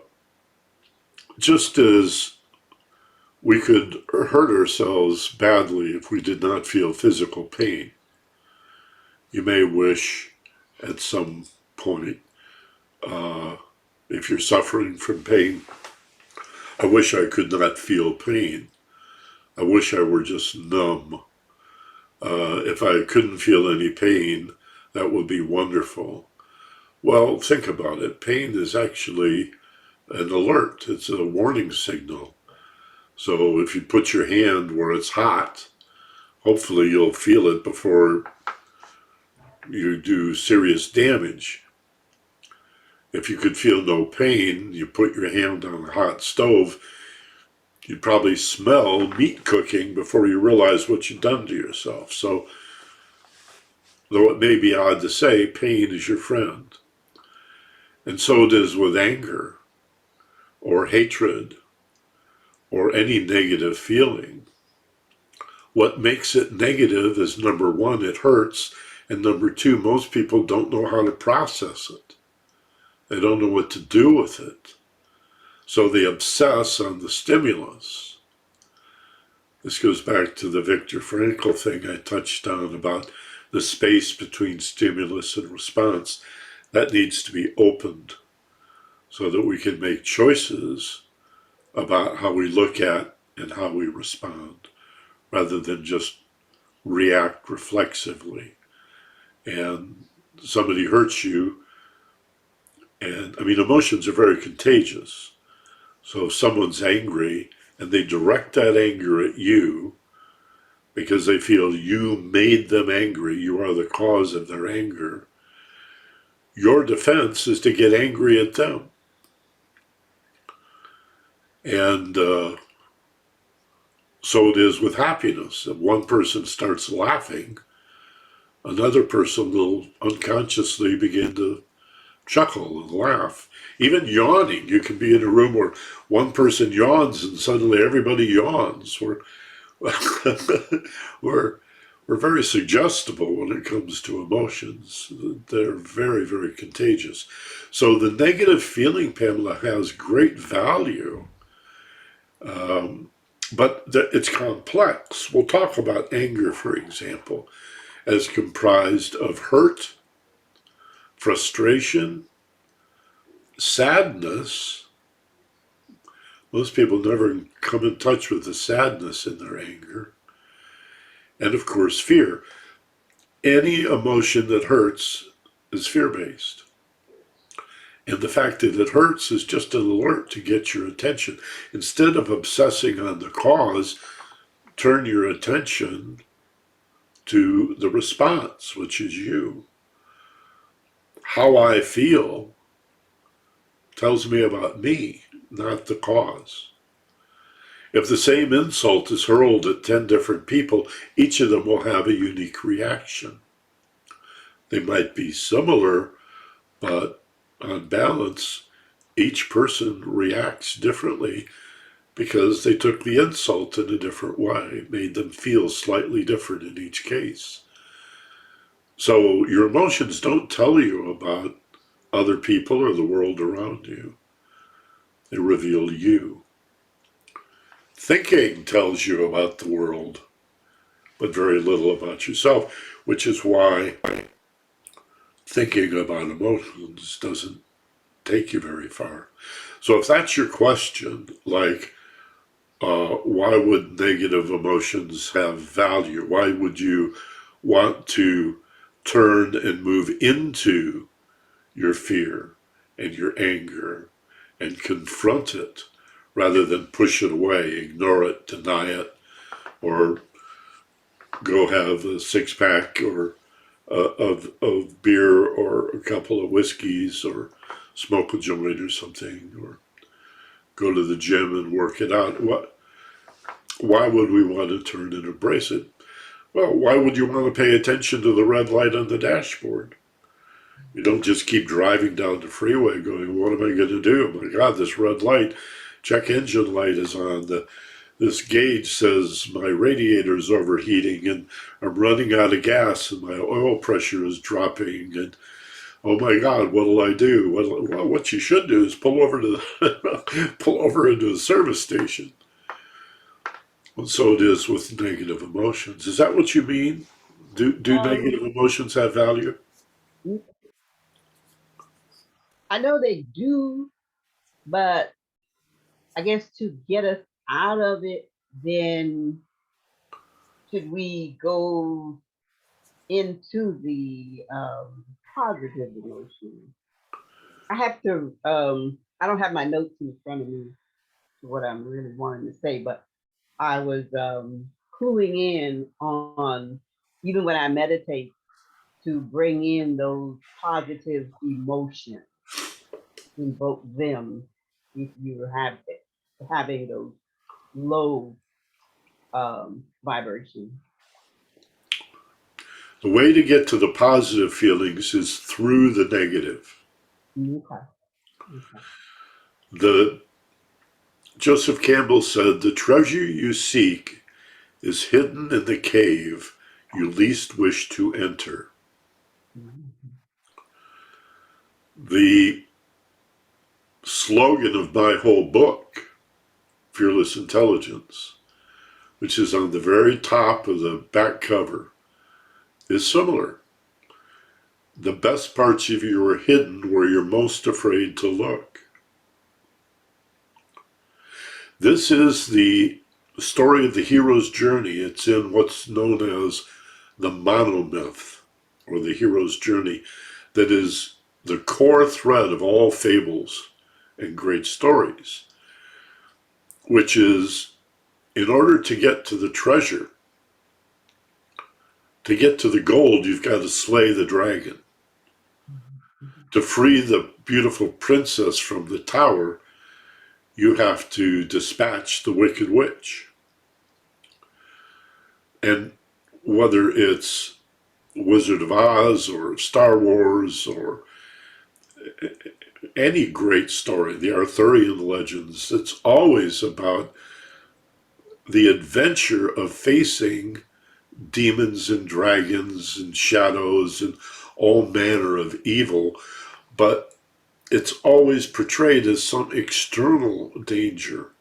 just as we could hurt ourselves badly if we did not feel physical pain, you may wish at some point, if you're suffering from pain, I wish I could not feel pain. I wish I were just numb. If I couldn't feel any pain, that would be wonderful. Well, think about it. Pain is actually an alert. It's a warning signal. So if you put your hand where it's hot, hopefully you'll feel it before you do serious damage. If you could feel no pain, you put your hand on a hot stove, you'd probably smell meat cooking before you realize what you've done to yourself. So, though it may be odd to say, pain is your friend. And so it is with anger or hatred or any negative feeling. What makes it negative is number one, it hurts, and number two, most people don't know how to process it. They don't know what to do with it. So they obsess on the stimulus. This goes back to the Viktor Frankl thing I touched on about the space between stimulus and response. That needs to be opened so that we can make choices about how we look at and how we respond, rather than just react reflexively. And somebody hurts you, and I mean, emotions are very contagious. So if someone's angry and they direct that anger at you because they feel you made them angry, you are the cause of their anger, your defense is to get angry at them. And so it is with happiness. If one person starts laughing, another person will unconsciously begin to chuckle and laugh. Even yawning, you can be in a room where one person yawns and suddenly everybody yawns. We're very suggestible when it comes to emotions. They're very, very contagious. So the negative feeling, Pamela, has great value. But it's complex. We'll talk about anger, for example, as comprised of hurt, frustration, sadness. Most people never come in touch with the sadness in their anger. And of course, fear. Any emotion that hurts is fear-based. And the fact that it hurts is just an alert to get your attention. Instead of obsessing on the cause, turn your attention to the response, which is you. How I feel tells me about me, not the cause. If the same insult is hurled at 10 different people, each of them will have a unique reaction. They might be similar, but on balance, each person reacts differently because they took the insult in a different way. It made them feel slightly different in each case. So your emotions don't tell you about other people or the world around you. They reveal you. Thinking tells you about the world. but very little about yourself, which is why thinking about emotions doesn't take you very far. So if that's your question, like, why would negative emotions have value? Why would you want to turn and move into your fear and your anger and confront it rather than push it away, ignore it, deny it, or go have a six-pack or of beer or a couple of whiskeys or smoke a joint or something, or go to the gym and work it out? Why would we want to turn and embrace it? Well, why would you want to pay attention to the red light on the dashboard? You don't just keep driving down the freeway going, what am I going to do? Oh my God, this red light, check engine light is on. This gauge says my radiator's overheating and I'm running out of gas and my oil pressure is dropping. And oh my God, what'll I do? Well, what you should do is pull over pull over into a service station. And so it is with negative emotions. Is that what you mean? Do negative emotions have value? I know they do, but I guess to get us out of it, then should we go into the positive emotion? I have to, I don't have my notes in front of me to what I'm really wanting to say, but I was cluing in on, even when I meditate, to bring in those positive emotions, invoke them if you have it, having those low vibrations. The way to get to the positive feelings is through the negative. Okay. Okay. Joseph Campbell said, the treasure you seek is hidden in the cave you least wish to enter. Mhm. The slogan of my whole book, Fearless Intelligence, which is on the very top of the back cover, is similar. The best parts of you are hidden where you're most afraid to look. This is the story of the hero's journey. It's in what's known as the monomyth, or the hero's journey, that is the core thread of all fables and great stories, which is, in order to get to the treasure, to get to the gold, you've got to slay the dragon. To free the beautiful princess from the tower, you have to dispatch the wicked witch. And whether it's Wizard of Oz or Star Wars or any great story, the Arthurian legends, it's always about the adventure of facing demons and dragons and shadows and all manner of evil, but it's always portrayed as some external danger.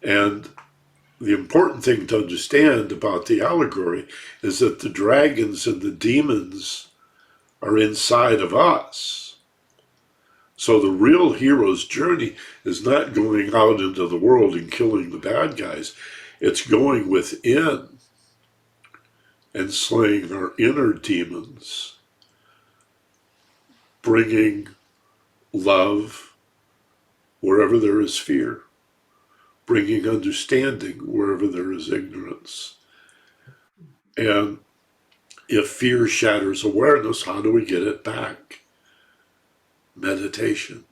And the important thing to understand about the allegory is that the dragons and the demons are inside of us. So the real hero's journey is not going out into the world and killing the bad guys. It's going within and slaying our inner demons, bringing love wherever there is fear, bringing understanding wherever there is ignorance. And if fear shatters awareness, how do we get it back? Meditation.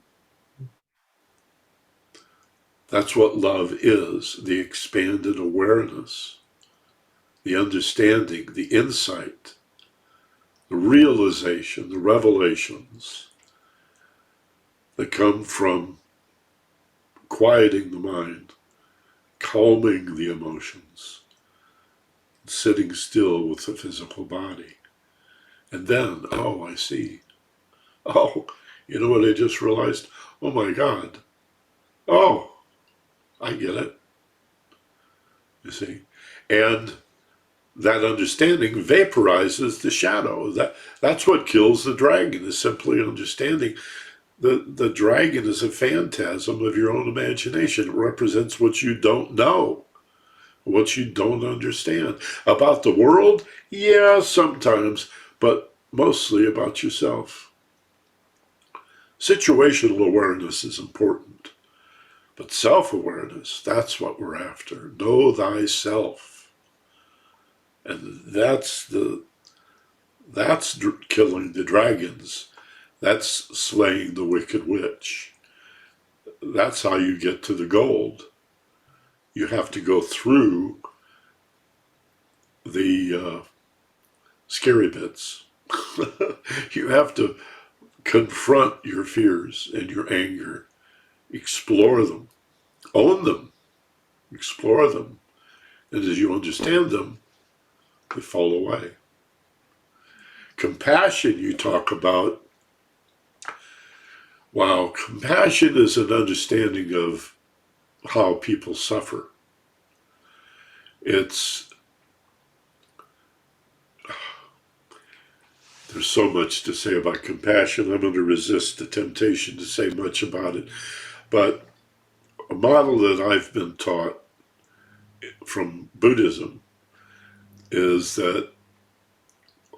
That's what love is, the expanded awareness, the understanding, the insight, the realization, the revelations that come from quieting the mind, calming the emotions, sitting still with the physical body. And then, oh, I see. Oh, you know what I just realized? Oh my God. Oh, I get it. You see? And that understanding vaporizes the shadow. That's what kills the dragon, is simply understanding. The dragon is a phantasm of your own imagination. It represents what you don't know, what you don't understand. About the world, yeah, sometimes, but mostly about yourself. Situational awareness is important, but self-awareness, that's what we're after. Know thyself. And that's killing the dragons. That's slaying the wicked witch. That's how you get to the gold. You have to go through the scary bits. You have to confront your fears and your anger. Explore them. Own them. Explore them. And as you understand them, they fall away. Compassion, you talk about. Wow, compassion is an understanding of how people suffer. There's so much to say about compassion. I'm going to resist the temptation to say much about it. But a model that I've been taught from Buddhism is that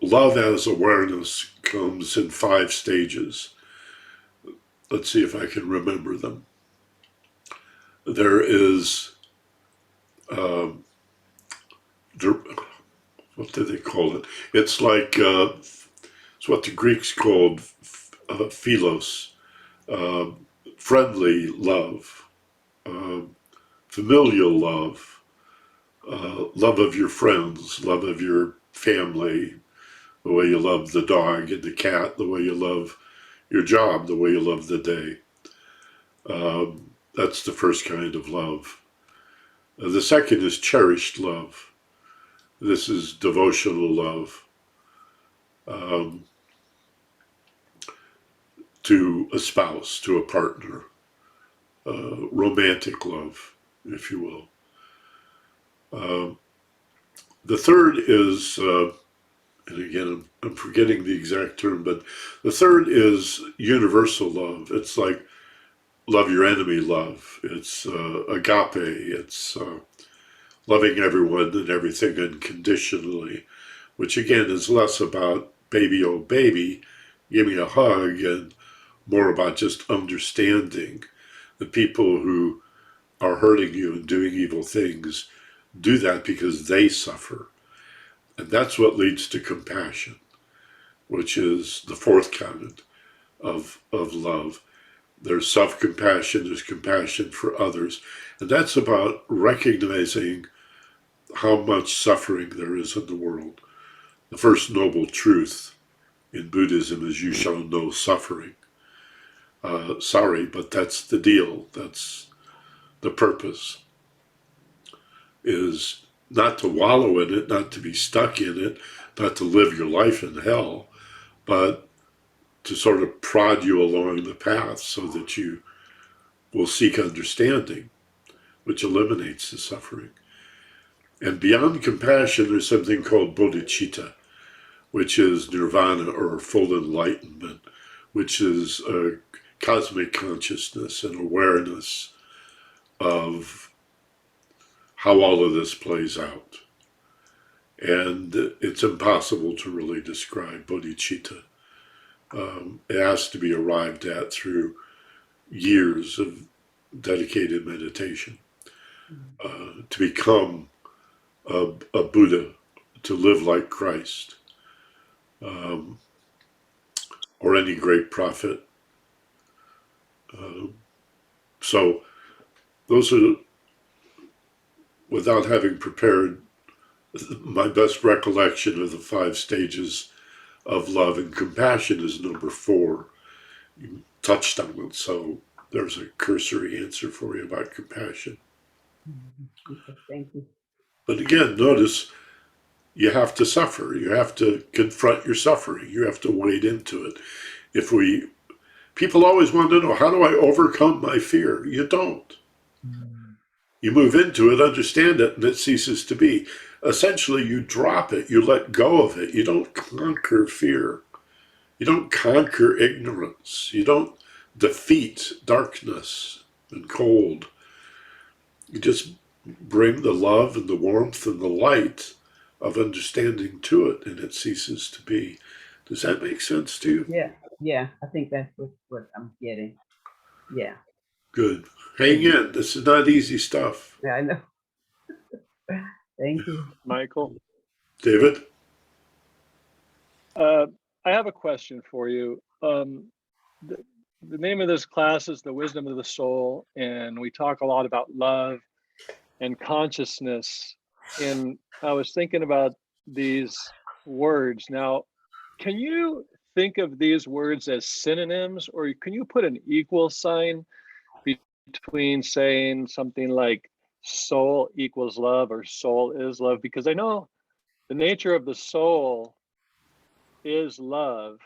love as awareness comes in 5 stages. Let's see if I can remember them. There is, what do they call it? It's like, it's what the Greeks called philos, friendly love, familial love, love of your friends, love of your family, the way you love the dog and the cat, the way you love your job, the way you love the day. That's the first kind of love. The second is cherished love. This is devotional love to a spouse, to a partner, romantic love, if you will. The third is, and again, I'm forgetting the exact term, but the third is universal love. It's like love your enemy love. It's agape. It's loving everyone and everything unconditionally, which again is less about baby, oh baby, give me a hug, and more about just understanding the people who are hurting you and doing evil things do that because they suffer. And that's what leads to compassion, which is the fourth canon of love. There's self-compassion, there's compassion for others. And that's about recognizing how much suffering there is in the world. The first noble truth in Buddhism is you shall know suffering. Sorry, but that's the deal. That's the purpose, is not to wallow in it, not to be stuck in it, not to live your life in hell, but to sort of prod you along the path so that you will seek understanding, which eliminates the suffering. And beyond compassion, there's something called bodhicitta, which is nirvana or full enlightenment, which is a cosmic consciousness and awareness of how all of this plays out. And it's impossible to really describe bodhicitta. It has to be arrived at through years of dedicated meditation to become a Buddha, to live like Christ, or any great prophet. So those are, without having prepared, my best recollection of the 5 stages of love, and compassion is number 4. You touched on it, so there's a cursory answer for you about compassion. Okay, thank you. But again, notice you have to suffer. You have to confront your suffering. You have to wade into it. People always want to know, how do I overcome my fear? You don't. You move into it, understand it, and it ceases to be. Essentially, you drop it, you let go of it. You don't conquer fear. You don't conquer ignorance. You don't defeat darkness and cold. You just bring the love and the warmth and the light of understanding to it, and it ceases to be. Does that make sense to you? Yeah, yeah. I think that's what I'm getting. Yeah, Good. Hang in. This is not easy stuff. yeah, I know. Thank you. Michael, David? I have a question for you. The, the name of this class is The Wisdom of the Soul, and we talk a lot about love and consciousness. And I was thinking about these words. Now, can you think of these words as synonyms, or can you put an equal sign between saying something like soul equals love or soul is love? Because I know the nature of the soul is love,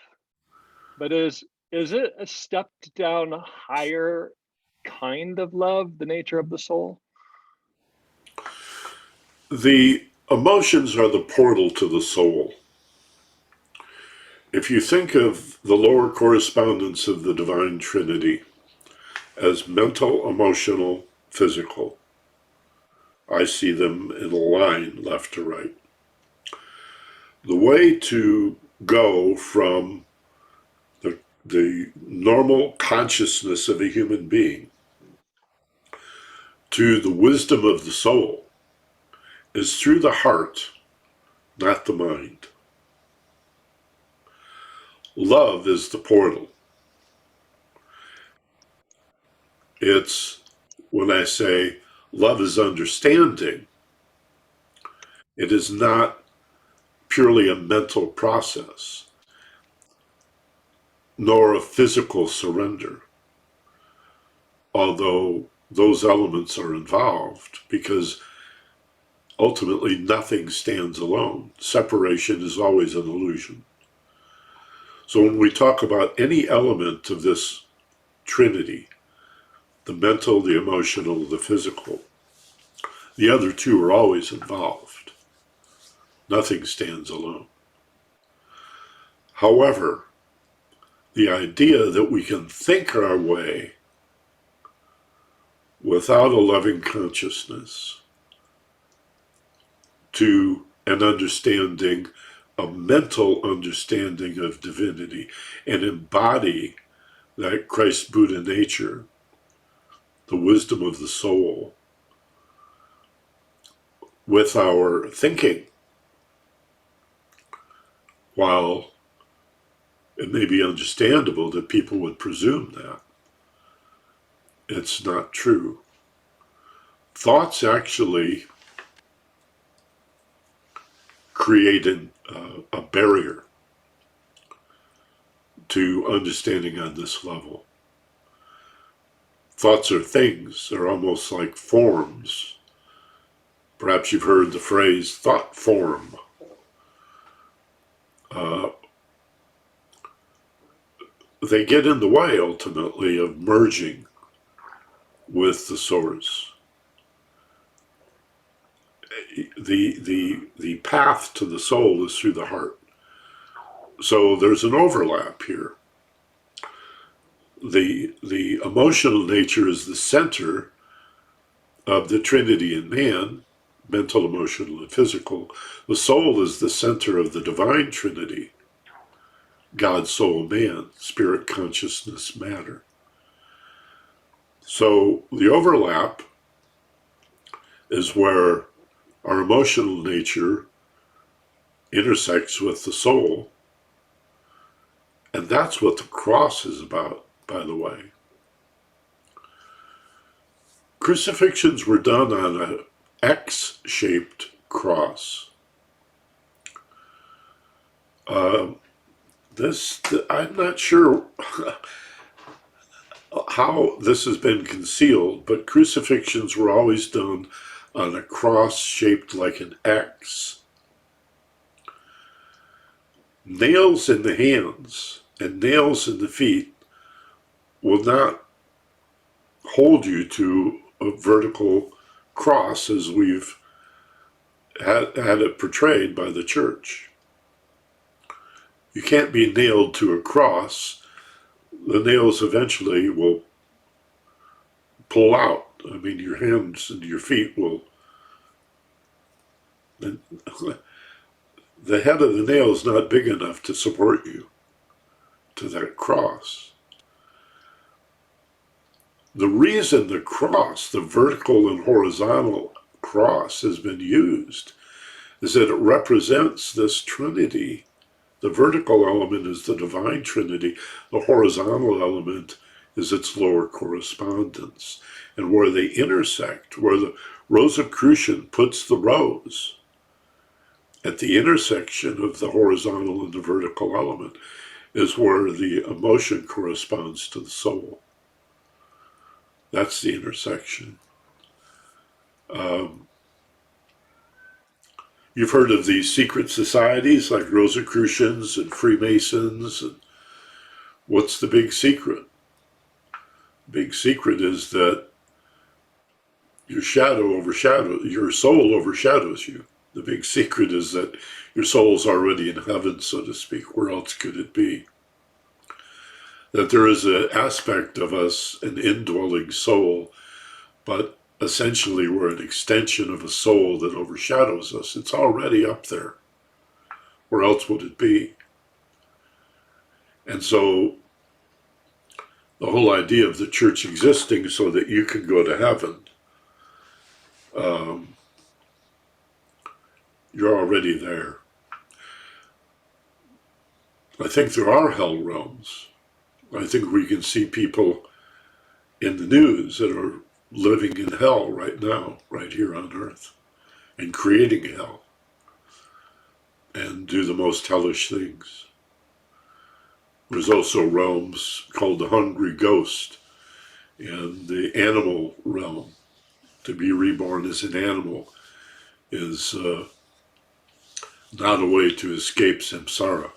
but is it a stepped down higher kind of love, the nature of the soul? The emotions are the portal to the soul. If you think of the lower correspondence of the Divine Trinity as mental, emotional, physical, I see them in a line left to right. The way to go from the normal consciousness of a human being to the wisdom of the soul is through the heart, not the mind. Love is the portal. It's when I say love is understanding, it is not purely a mental process, nor a physical surrender, although those elements are involved, because ultimately nothing stands alone. Separation is always an illusion. So when we talk about any element of this trinity, the mental, the emotional, the physical, the other two are always involved. Nothing stands alone. However, the idea that we can think our way without a loving consciousness to an understanding, a mental understanding of divinity, and embody that Christ Buddha nature, the wisdom of the soul, with our thinking, while it may be understandable that people would presume that, it's not true. Thoughts actually create a barrier to understanding on this level. Thoughts are things, they're almost like forms. Perhaps you've heard the phrase thought form. They get in the way ultimately of merging with the source. The path to the soul is through the heart. So there's an overlap here. The emotional nature is the center of the Trinity in man, mental, emotional, and physical. The soul is the center of the divine Trinity, God, soul, man, spirit, consciousness, matter. So the overlap is where our emotional nature intersects with the soul, and that's what the cross is about, by the way. Crucifixions were done on an X-shaped cross. I'm not sure how this has been concealed, but crucifixions were always done on a cross shaped like an X. Nails in the hands and nails in the feet will not hold you to a vertical cross as we've had it portrayed by the church. You can't be nailed to a cross. The nails eventually will pull out. I mean, your hands and your feet will... The head of the nail is not big enough to support you to that cross. The reason the cross, the vertical and horizontal cross, has been used is that it represents this Trinity. The vertical element is the divine Trinity. The horizontal element is its lower correspondence. And where they intersect, where the Rosicrucian puts the rose, at the intersection of the horizontal and the vertical element, is where the emotion corresponds to the soul. That's the intersection. You've heard of these secret societies like Rosicrucians and Freemasons. And what's the big secret? Big secret is that your soul overshadows you. The big secret is that your soul's already in heaven, so to speak. Where else could it be? That there is an aspect of us, an indwelling soul, but essentially we're an extension of a soul that overshadows us. It's already up there. Where else would it be? And so the whole idea of the church existing so that you can go to heaven, you're already there. I think there are hell realms. I think we can see people in the news that are living in hell right now, right here on earth, and creating hell, and do the most hellish things. There's also realms called the hungry ghost and the animal realm. To be reborn as an animal is not a way to escape samsara,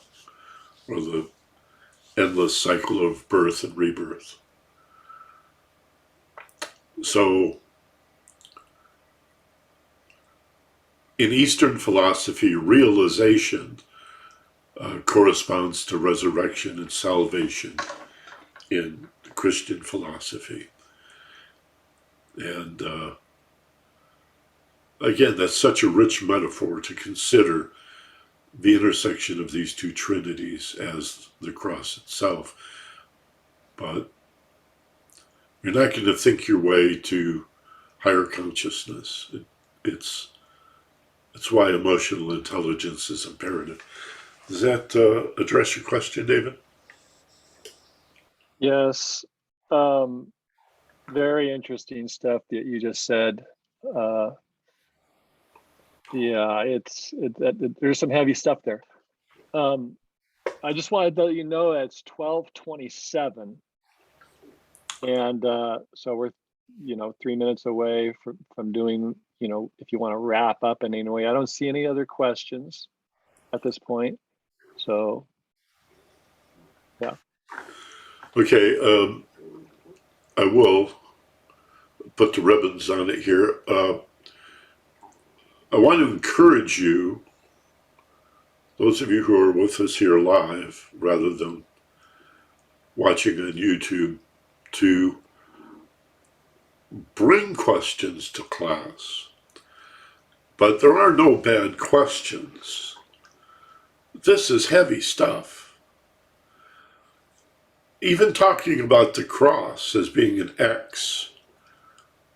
or the endless cycle of birth and rebirth. So, in Eastern philosophy, realization corresponds to resurrection and salvation in Christian philosophy. And again, that's such a rich metaphor to consider the intersection of these two trinities as the cross itself. But you're not going to think your way to higher consciousness. It's why emotional intelligence is imperative. Does that address your question, David? Yes. Very interesting stuff that you just said. Yeah, there's some heavy stuff there. I just wanted to let you know it's 12:27, and so we're 3 minutes away from doing, if you want to wrap up in any way. I don't see any other questions at this point, so yeah. Okay, I will put the ribbons on it here. I want to encourage you, those of you who are with us here live, rather than watching on YouTube, to bring questions to class. But there are no bad questions. This is heavy stuff. Even talking about the cross as being an X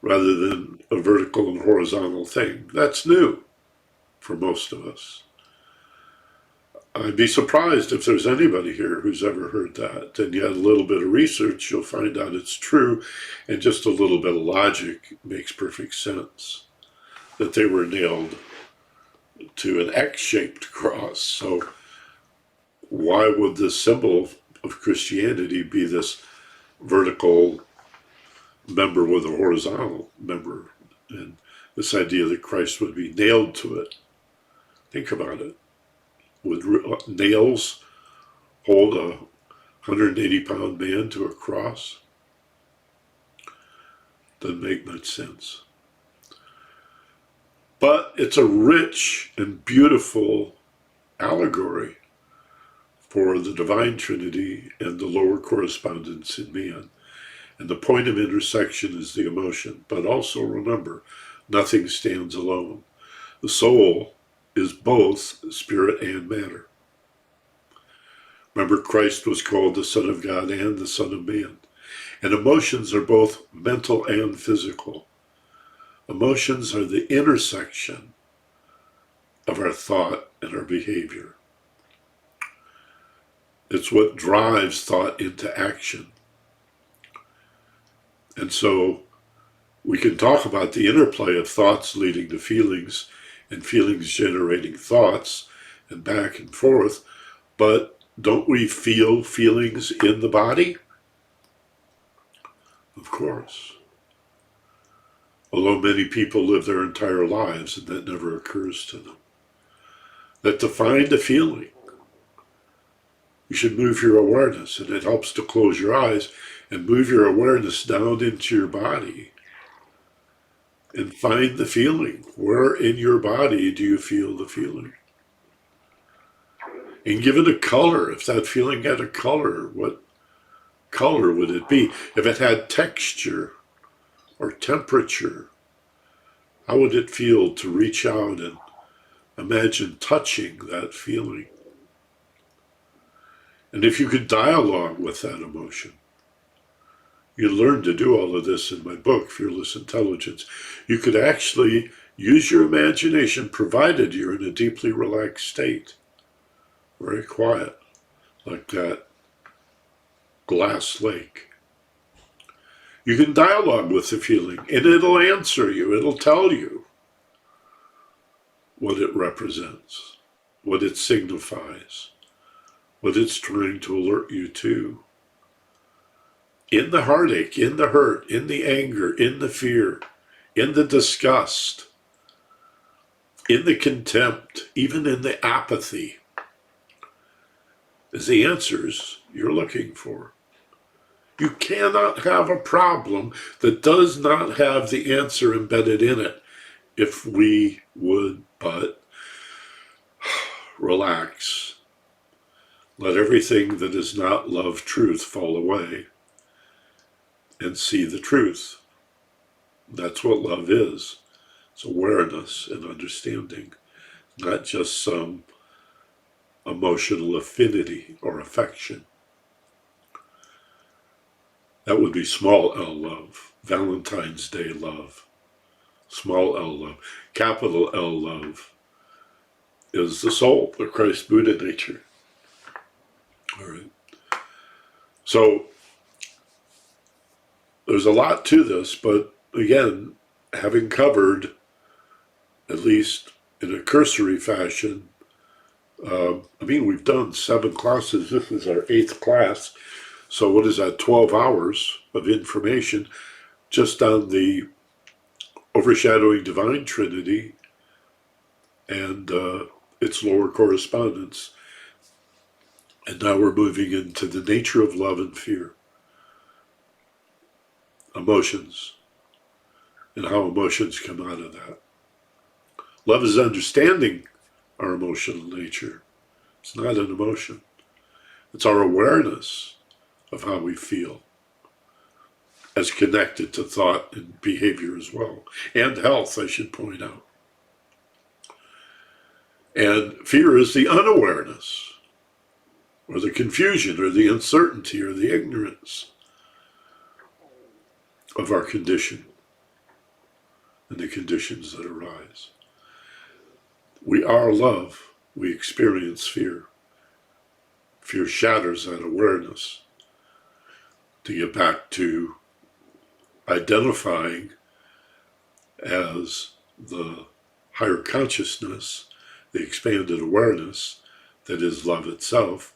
rather than a vertical and horizontal thing, that's new for most of us. I'd be surprised if there's anybody here who's ever heard that. And yet a little bit of research, you'll find out it's true, and just a little bit of logic makes perfect sense. That they were nailed to an X-shaped cross. So why would the symbol of Christianity be this vertical member with a horizontal member? And this idea that Christ would be nailed to it. Think about it. Would nails hold a 180-pound man to a cross? Doesn't make much sense. But it's a rich and beautiful allegory for the divine trinity and the lower correspondence in man. And the point of intersection is the emotion. But also remember, nothing stands alone. The soul is both spirit and matter. Remember, Christ was called the Son of God and the Son of Man. And emotions are both mental and physical. Emotions are the intersection of our thought and our behavior. It's what drives thought into action. And so we can talk about the interplay of thoughts leading to feelings and feelings generating thoughts and back and forth, but don't we feel feelings in the body? Of course. Although many people live their entire lives and that never occurs to them. That to find a feeling, you should move your awareness, and it helps to close your eyes and move your awareness down into your body and find the feeling. Where in your body do you feel the feeling? And give it a color. If that feeling had a color, what color would it be? If it had texture or temperature, how would it feel to reach out and imagine touching that feeling? And if you could dialogue with that emotion, you learn to do all of this in my book, Fearless Intelligence. You could actually use your imagination, provided you're in a deeply relaxed state, very quiet, like that glass lake. You can dialogue with the feeling, and it'll answer you. It'll tell you what it represents, what it signifies, what it's trying to alert you to. In the heartache, in the hurt, in the anger, in the fear, in the disgust, in the contempt, even in the apathy, is the answers you're looking for. You cannot have a problem that does not have the answer embedded in it if we would but relax. Let everything that is not love, truth fall away and see the truth. That's what love is. It's awareness and understanding, not just some emotional affinity or affection. That would be small L love, Valentine's Day love. Small L love. Capital L love is the soul, the Christ Buddha nature. All right. So there's a lot to this, but again, having covered, at least in a cursory fashion, we've done 7 classes. This is our 8th class. So what is that, 12 hours of information just on the overshadowing divine trinity and its lower correspondence. And now we're moving into the nature of love and fear. Emotions, and how emotions come out of that. Love is understanding our emotional nature. It's not an emotion. It's our awareness of how we feel as connected to thought and behavior as well. And health, I should point out. And fear is the unawareness, or the confusion, or the uncertainty, or the ignorance of our condition and the conditions that arise. We are love. We experience fear. Fear shatters that awareness. To get back to identifying as the higher consciousness, the expanded awareness that is love itself,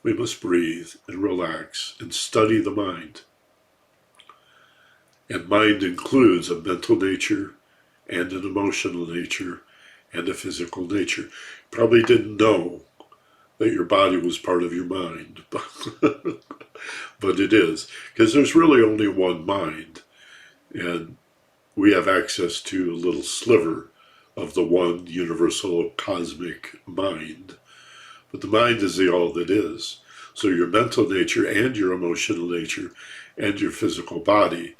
we must breathe and relax and study the mind. And mind includes a mental nature and an emotional nature and a physical nature. You probably didn't know that your body was part of your mind, but it is, because there's really only one mind, and we have access to a little sliver of the one universal cosmic mind. But the mind is the all that is. So your mental nature and your emotional nature and your physical body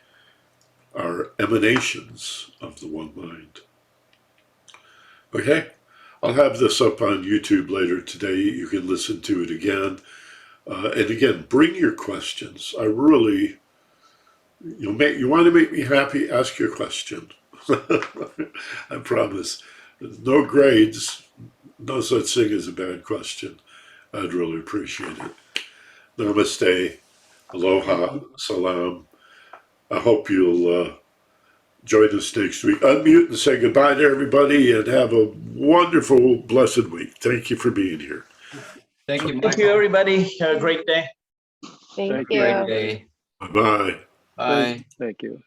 are emanations of the one mind. Okay? I'll have this up on YouTube later today. You can listen to it again. And again, bring your questions. I really, you want to make me happy, ask your question. I promise. No grades, no such thing as a bad question. I'd really appreciate it. Namaste, aloha, salam. I hope you'll join us next week. Unmute and say goodbye to everybody and have a wonderful, blessed week. Thank you for being here. Thank you, Thank Michael. you, everybody. Have a great day. Thank Thank you. you. Great day. Bye-bye. Bye. Thank you.